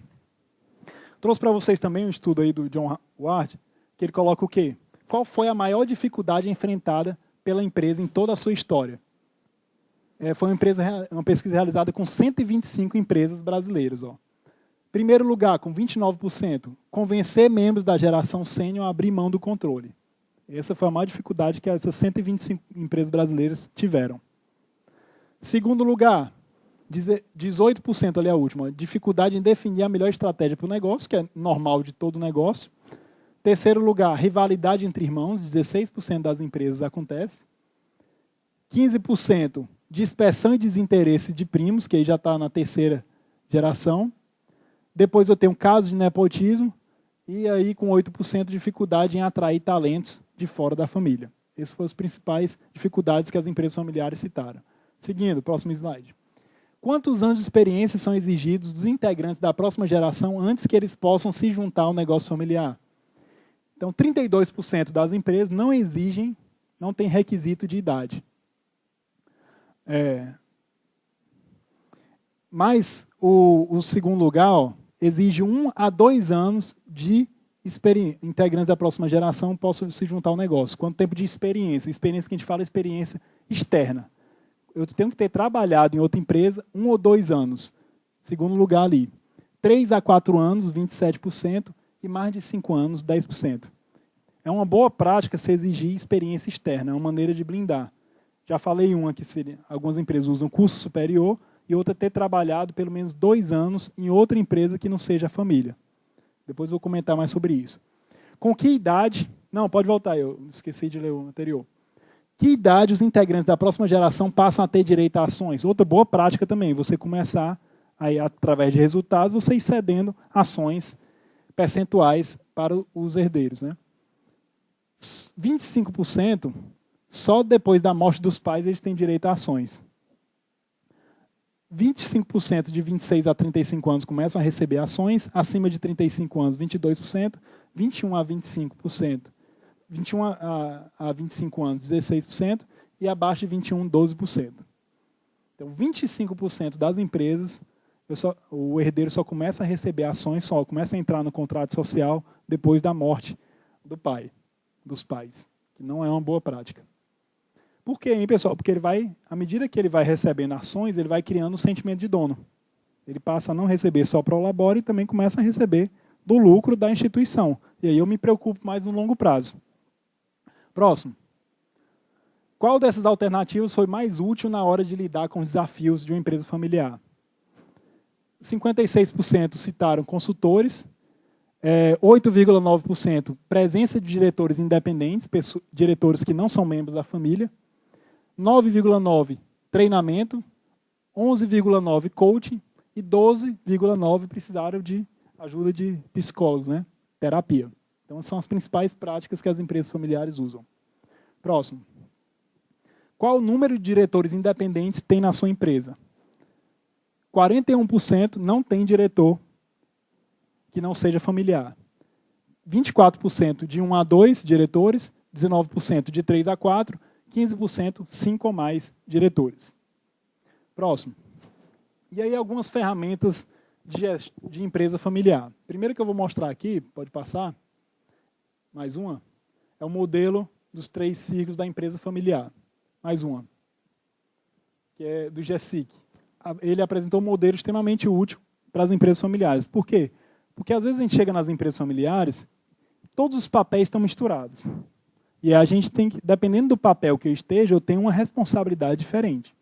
Trouxe para vocês também um estudo aí do John Ward, que ele coloca o quê? Qual foi a maior dificuldade enfrentada pela empresa em toda a sua história? Foi uma pesquisa realizada com 125 empresas brasileiras. Primeiro lugar, com 29%, convencer membros da geração sênior a abrir mão do controle. Essa foi a maior dificuldade que essas 125 empresas brasileiras tiveram. Segundo lugar, 18% ali é a última, dificuldade em definir a melhor estratégia para o negócio, que é normal de todo negócio. Terceiro lugar, rivalidade entre irmãos, 16% das empresas acontece. 15%, dispersão e desinteresse de primos, que aí já está na terceira geração. Depois eu tenho casos de nepotismo, e aí com 8% dificuldade em atrair talentos de fora da família. Essas foram as principais dificuldades que as empresas familiares citaram. Seguindo, próximo slide. Quantos anos de experiência são exigidos dos integrantes da próxima geração antes que eles possam se juntar ao negócio familiar? Então, 32% das empresas não exigem, não tem requisito de idade. Mas o segundo lugar, ó, exige 1 a 2 anos de experiência. Integrantes da próxima geração possam se juntar ao negócio. Quanto tempo de experiência? Experiência que a gente fala é experiência externa. Eu tenho que ter trabalhado em outra empresa 1 ou 2 anos. Segundo lugar ali. 3 a 4 anos, 27%. E mais de 5 anos, 10%. É uma boa prática se exigir experiência externa. É uma maneira de blindar. Já falei uma que seria, algumas empresas usam curso superior e outra ter trabalhado pelo menos 2 anos em outra empresa que não seja a família. Depois vou comentar mais sobre isso. Com que idade... Não, pode voltar, eu esqueci de ler o anterior. Que idade os integrantes da próxima geração passam a ter direito a ações? Outra boa prática também, você começar, aí, através de resultados, você ir cedendo ações percentuais para os herdeiros. Né? 25%, só depois da morte dos pais, eles têm direito a ações. 25% de 26 a 35 anos começam a receber ações, acima de 35 anos, 22%, 21 a 25%, 21 a 25 anos, 16%, e abaixo de 21, 12%. Então, 25% das empresas, o herdeiro só começa a receber ações, só começa a entrar no contrato social depois da morte do pai, dos pais, que não é uma boa prática. Por quê, hein, pessoal? Porque à medida que ele vai recebendo ações, ele vai criando um sentimento de dono. Ele passa a não receber só para o labore e também começa a receber do lucro da instituição. E aí eu me preocupo mais no longo prazo. Próximo. Qual dessas alternativas foi mais útil na hora de lidar com os desafios de uma empresa familiar? 56% citaram consultores, 8,9% presença de diretores independentes, diretores que não são membros da família, 9,9% treinamento, 11,9% coaching e 12,9% precisaram de ajuda de psicólogos, né? Terapia. Então, são as principais práticas que as empresas familiares usam. Próximo. Qual o número de diretores independentes tem na sua empresa? 41% não tem diretor que não seja familiar. 24% de 1 a 2 diretores, 19% de 3 a 4, 15% 5 ou mais diretores. Próximo. E aí algumas ferramentas de empresa familiar. Primeiro que eu vou mostrar aqui, pode passar, mais uma, é o modelo dos 3 círculos da empresa familiar. Mais uma, que é do GESIC. Ele apresentou um modelo extremamente útil para as empresas familiares. Por quê? Porque às vezes a gente chega nas empresas familiares, todos os papéis estão misturados. E a gente tem que, dependendo do papel que eu esteja, eu tenho uma responsabilidade diferente.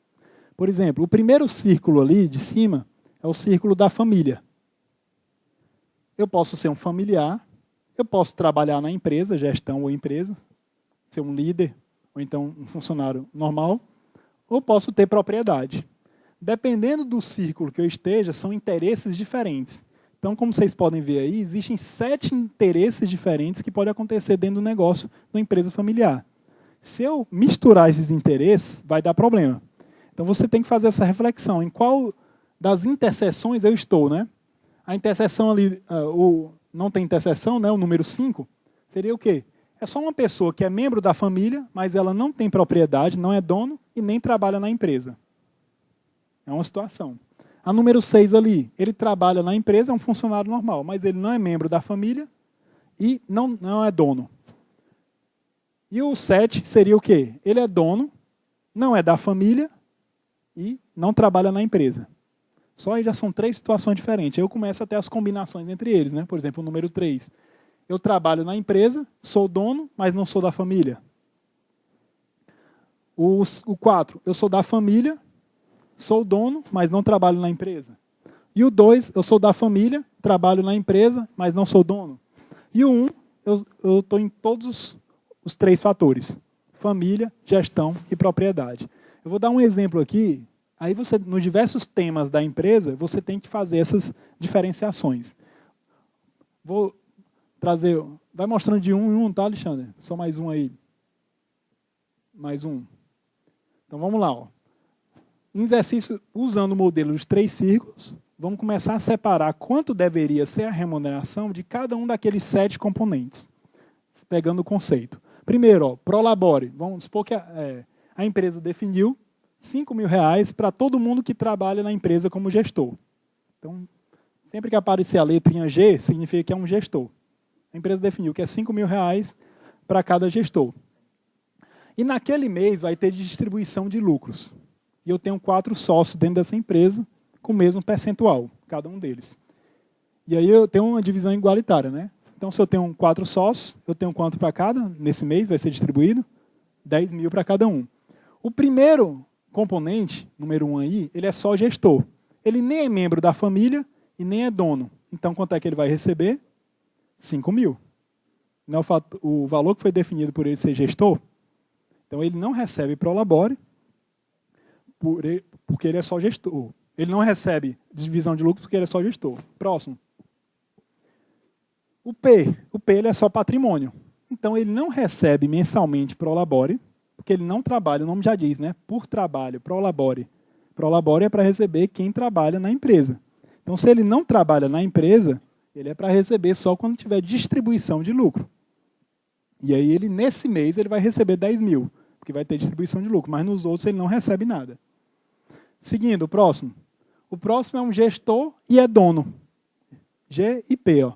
Por exemplo, o primeiro círculo ali de cima é o círculo da família. Eu posso ser um familiar, eu posso trabalhar na empresa, gestão ou empresa, ser um líder, ou então um funcionário normal, ou posso ter propriedade. Dependendo do círculo que eu esteja, são interesses diferentes. Então, como vocês podem ver aí, existem 7 interesses diferentes que podem acontecer dentro do negócio de uma empresa familiar. Se eu misturar esses interesses, vai dar problema. Então, você tem que fazer essa reflexão. Em qual das interseções eu estou, né? A interseção ali, não tem interseção, né? O número 5, seria o quê? É só uma pessoa que é membro da família, mas ela não tem propriedade, não é dono e nem trabalha na empresa. É uma situação. A número 6 ali, ele trabalha na empresa, é um funcionário normal, mas ele não é membro da família e não é dono. E o 7 seria o quê? Ele é dono, não é da família e não trabalha na empresa. Só aí já são 3 situações diferentes. Aí eu começo a ter as combinações entre eles, né? Por exemplo, o número 3. Eu trabalho na empresa, sou dono, mas não sou da família. O 4, eu sou da família, sou dono, mas não trabalho na empresa. E o 2, eu sou da família, trabalho na empresa, mas não sou dono. E o 1, eu estou em todos os 3 fatores. Família, gestão e propriedade. Eu vou dar um exemplo aqui. Aí você, nos diversos temas da empresa, você tem que fazer essas diferenciações. Vou trazer... Vai mostrando de um em um, tá, Alexandre? Só mais um aí. Mais um. Então, vamos lá, ó. Em exercício, usando o modelo dos 3 círculos, vamos começar a separar quanto deveria ser a remuneração de cada um daqueles 7 componentes. pegando o conceito. Primeiro, ó, Prolabore. Vamos supor que a empresa definiu R$5.000 para todo mundo que trabalha na empresa como gestor. Então, sempre que aparecer a letrinha G, significa que é um gestor. A empresa definiu que é R$5.000 para cada gestor. E naquele mês vai ter distribuição de lucros. E eu tenho 4 sócios dentro dessa empresa com o mesmo percentual, cada um deles. E aí eu tenho uma divisão igualitária, né? Então, se eu tenho 4 sócios, eu tenho quanto para cada? Nesse mês vai ser distribuído? 10 mil para cada um. O primeiro componente, número 1 aí, ele é só gestor. Ele nem é membro da família e nem é dono. Então, quanto é que ele vai receber? 5 mil. Não é o valor que foi definido por ele ser gestor. Então, ele não recebe Prolabore porque ele é só gestor. Ele não recebe divisão de lucros porque ele é só gestor. Próximo. O P ele é só patrimônio. Então, ele não recebe mensalmente Prolabore, porque ele não trabalha, o nome já diz, né? Por trabalho, Prolabore. Prolabore é para receber quem trabalha na empresa. Então, se ele não trabalha na empresa, ele é para receber só quando tiver distribuição de lucro. E aí, nesse mês, ele vai receber 10 mil, porque vai ter distribuição de lucro, mas nos outros ele não recebe nada. Seguindo, o próximo. O próximo é um gestor e é dono. G e P, ó.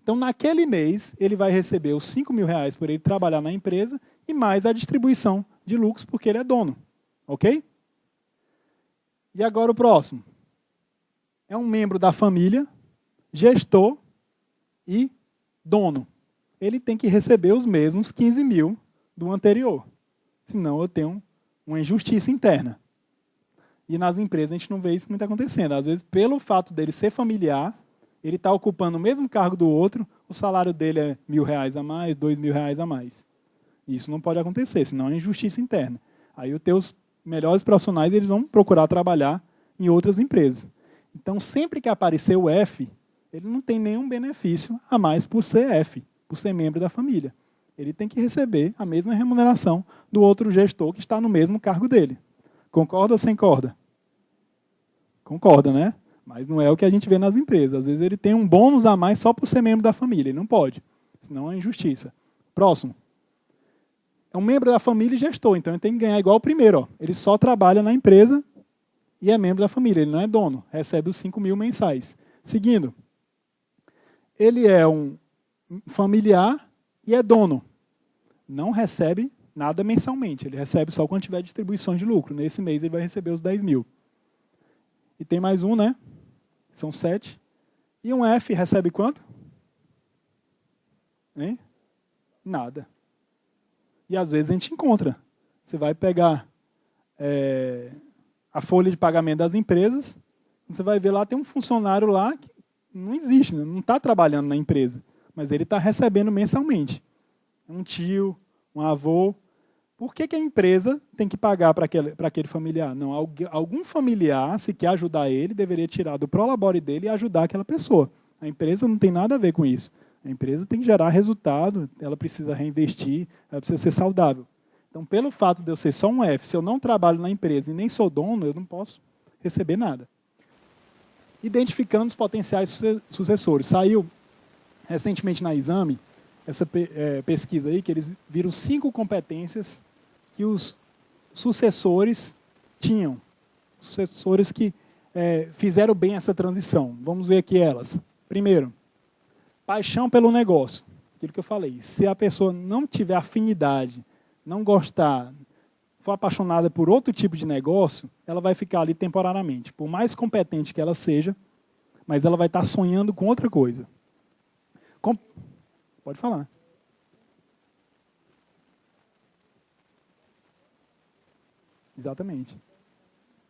Então, naquele mês, ele vai receber os R$5.000 por ele trabalhar na empresa e mais a distribuição de lucros porque ele é dono. Ok? E agora o próximo. É um membro da família, gestor e dono. Ele tem que receber os mesmos 15 mil do anterior. Senão eu tenho uma injustiça interna. E nas empresas a gente não vê isso muito acontecendo. Às vezes, pelo fato dele ser familiar, ele está ocupando o mesmo cargo do outro, o salário dele é R$1.000 a mais, R$2.000 a mais. Isso não pode acontecer, senão é injustiça interna. Aí os teus melhores profissionais eles vão procurar trabalhar em outras empresas. Então, sempre que aparecer o F, ele não tem nenhum benefício a mais por ser F, por ser membro da família. Ele tem que receber a mesma remuneração do outro gestor que está no mesmo cargo dele. Concorda ou sem corda? Concorda, né? Mas não é o que a gente vê nas empresas. Às vezes ele tem um bônus a mais só por ser membro da família. Ele não pode. Senão é injustiça. Próximo. É um membro da família e gestor. Então ele tem que ganhar igual o primeiro. Ó. Ele só trabalha na empresa e é membro da família. Ele não é dono. Recebe os 5 mil mensais. Seguindo. Ele é um familiar e é dono. Não recebe nada mensalmente. Ele recebe só quando tiver distribuição de lucro. Nesse mês ele vai receber os 10 mil. E tem mais um, né? São 7. E um F recebe quanto? Hein? Nada. E às vezes a gente encontra. Você vai pegar a folha de pagamento das empresas, você vai ver lá, tem um funcionário lá que não existe, né? Não está trabalhando na empresa, mas ele está recebendo mensalmente. Um tio, um avô. Por que a empresa tem que pagar para aquele familiar? Não, algum familiar, se quer ajudar ele, deveria tirar do Prolabore dele e ajudar aquela pessoa. A empresa não tem nada a ver com isso. A empresa tem que gerar resultado, ela precisa reinvestir, ela precisa ser saudável. Então, pelo fato de eu ser só um F, se eu não trabalho na empresa e nem sou dono, eu não posso receber nada. Identificando os potenciais sucessores. Saiu recentemente na Exame essa pesquisa aí, que eles viram 5 competências que os sucessores tinham. Sucessores que fizeram bem essa transição. Vamos ver aqui elas. Primeiro, paixão pelo negócio. Aquilo que eu falei. Se a pessoa não tiver afinidade, não gostar, for apaixonada por outro tipo de negócio, ela vai ficar ali temporariamente. Por mais competente que ela seja, mas ela vai estar sonhando com outra coisa. Pode falar. Exatamente.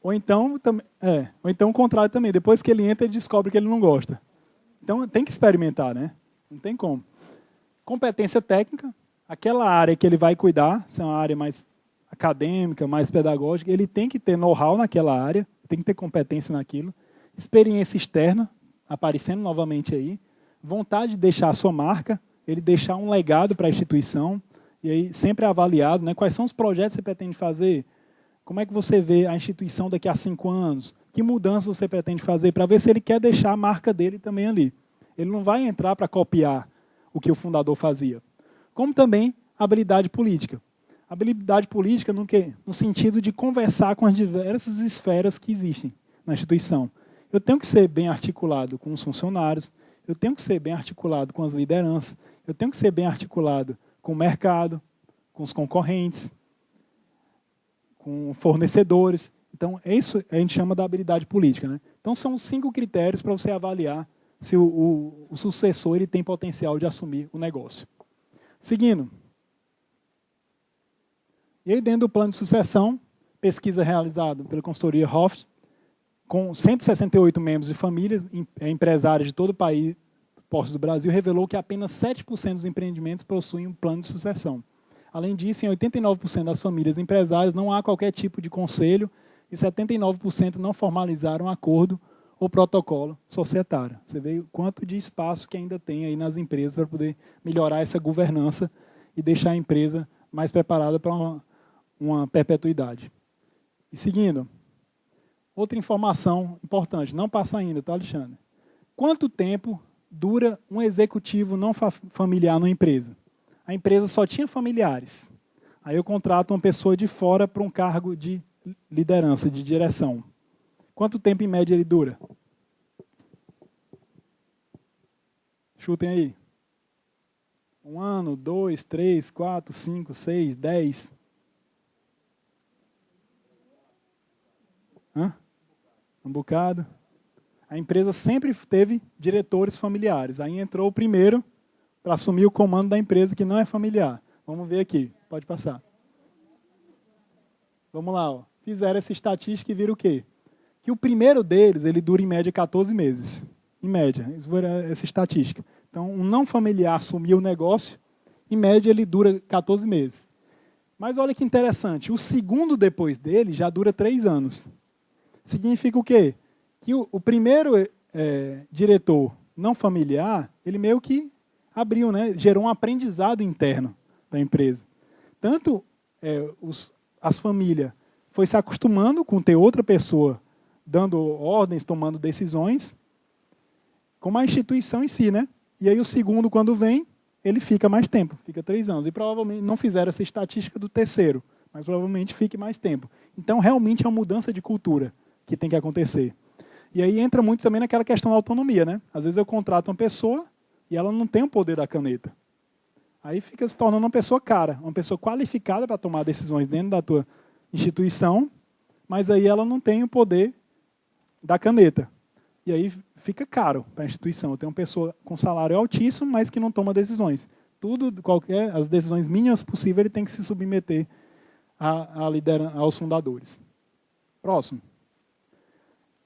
Ou então o contrário também. Depois que ele entra, ele descobre que ele não gosta. Então tem que experimentar, né? Não tem como. Competência técnica, aquela área que ele vai cuidar, se é uma área mais acadêmica, mais pedagógica, ele tem que ter know-how naquela área, tem que ter competência naquilo. Experiência externa, aparecendo novamente aí. Vontade de deixar a sua marca, ele deixar um legado para a instituição, e aí sempre é avaliado, né? Quais são os projetos que você pretende fazer, como é que você vê a instituição daqui a 5 anos, que mudanças você pretende fazer, para ver se ele quer deixar a marca dele também ali. Ele não vai entrar para copiar o que o fundador fazia. como também habilidade política. Habilidade política no quê? No sentido de conversar com as diversas esferas que existem na instituição. Eu tenho que ser bem articulado com os funcionários, eu tenho que ser bem articulado com as lideranças, eu tenho que ser bem articulado com o mercado, com os concorrentes, com fornecedores. Então, isso a gente chama da habilidade política, né? Então, são 5 critérios para você avaliar se o sucessor ele tem potencial de assumir o negócio. Seguindo. E aí, dentro do plano de sucessão, pesquisa realizada pela consultoria Hoff, com 168 membros de famílias, empresários de todo o país, postos do Brasil, revelou que apenas 7% dos empreendimentos possuem um plano de sucessão. Além disso, em 89% das famílias empresárias não há qualquer tipo de conselho e 79% não formalizaram acordo ou protocolo societário. Você vê o quanto de espaço que ainda tem aí nas empresas para poder melhorar essa governança e deixar a empresa mais preparada para uma perpetuidade. E seguindo, outra informação importante, não passa ainda, tá, Alexandre? Quanto tempo dura um executivo não familiar numa empresa? A empresa só tinha familiares. Aí eu contrato uma pessoa de fora para um cargo de liderança, de direção. Quanto tempo, em média, ele dura? Chutem aí. 1 ano, 2, 3, 4, 5, 6, 10. Um bocado. A empresa sempre teve diretores familiares. Aí entrou o primeiro para assumir o comando da empresa que não é familiar. Vamos ver aqui. Pode passar. Vamos lá. Ó. Fizeram essa estatística e viram o quê? Que o primeiro deles, ele dura em média 14 meses. Em média, isso foi essa estatística. Então, um não familiar assumiu o negócio, em média ele dura 14 meses. Mas olha que interessante, o segundo depois dele já dura 3 anos. Significa o quê? Que o primeiro diretor não familiar, ele meio que abriu, né? Gerou um aprendizado interno da empresa. Tanto as famílias foi se acostumando com ter outra pessoa dando ordens, tomando decisões, como a instituição em si, né? E aí o segundo, quando vem, ele fica mais tempo, fica 3 anos. E provavelmente não fizeram essa estatística do terceiro, mas provavelmente fique mais tempo. Então, realmente é uma mudança de cultura que tem que acontecer. E aí entra muito também naquela questão da autonomia, né? Às vezes eu contrato uma pessoa e ela não tem o poder da caneta. Aí fica se tornando uma pessoa cara, uma pessoa qualificada para tomar decisões dentro da tua instituição, mas aí ela não tem o poder da caneta. E aí fica caro para a instituição. Eu tenho uma pessoa com salário altíssimo, mas que não toma decisões. As decisões mínimas possíveis, ele tem que se submeter aos fundadores. Próximo.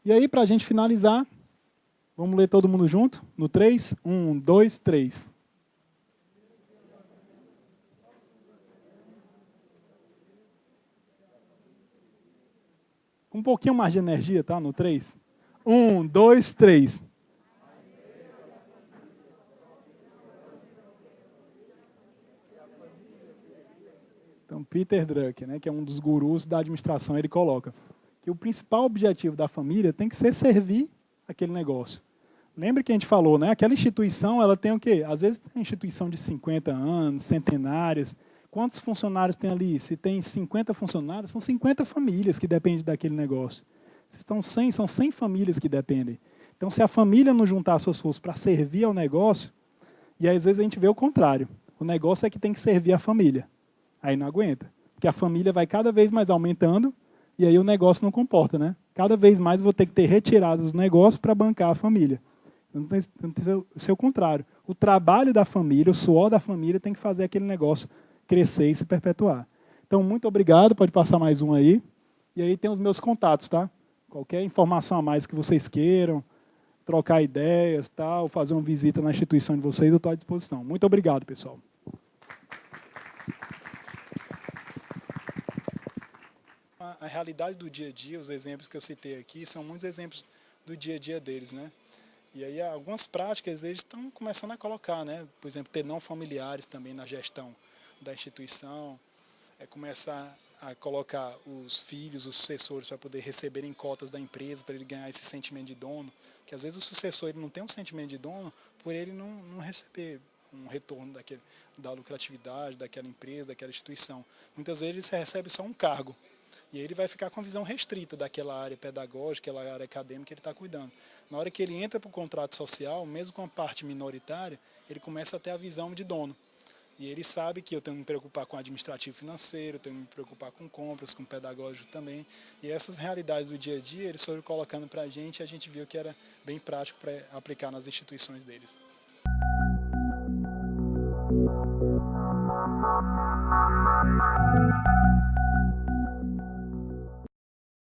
E aí, para a gente finalizar, vamos ler todo mundo junto? No 3? 1, 2, 3. Um pouquinho mais de energia, tá? No 3. 1, 2, 3. Então, Peter Drucker, né, que é um dos gurus da administração, ele coloca que o principal objetivo da família tem que ser servir aquele negócio. Lembra que a gente falou, né? Aquela instituição, ela tem o quê? Às vezes tem instituição de 50 anos, centenárias. Quantos funcionários tem ali? Se tem 50 funcionários, são 50 famílias que dependem daquele negócio. Se estão 100, são 100 famílias que dependem. Então, se a família não juntar suas forças para servir ao negócio, e aí, às vezes a gente vê o contrário. O negócio é que tem que servir a família. Aí não aguenta. Porque a família vai cada vez mais aumentando, e aí o negócio não comporta, né? Cada vez mais eu vou ter que ter retiradas do negócio para bancar a família. Então, tem que ser o contrário. O trabalho da família, o suor da família tem que fazer aquele negócio crescer e se perpetuar. Então, muito obrigado. Pode passar mais um aí. E aí tem os meus contatos, tá? Qualquer informação a mais que vocês queiram, trocar ideias, tal, fazer uma visita na instituição de vocês, eu estou à disposição. Muito obrigado, pessoal. A realidade do dia a dia, os exemplos que eu citei aqui, são muitos exemplos do dia a dia deles, né? E aí algumas práticas eles estão começando a colocar, né? Por exemplo, ter não familiares também na gestão da instituição, começar a colocar os filhos, os sucessores, para poder receberem cotas da empresa, para ele ganhar esse sentimento de dono, que às vezes o sucessor ele não tem um sentimento de dono por ele não receber um retorno da lucratividade daquela empresa, daquela instituição. Muitas vezes ele recebe só um cargo. E aí ele vai ficar com a visão restrita daquela área pedagógica, aquela área acadêmica que ele está cuidando. Na hora que ele entra para o contrato social, mesmo com a parte minoritária, ele começa a ter a visão de dono. E ele sabe que eu tenho que me preocupar com administrativo financeiro, eu tenho que me preocupar com compras, com pedagógico também. E essas realidades do dia a dia, eles foram colocando para a gente viu que era bem prático para aplicar nas instituições deles.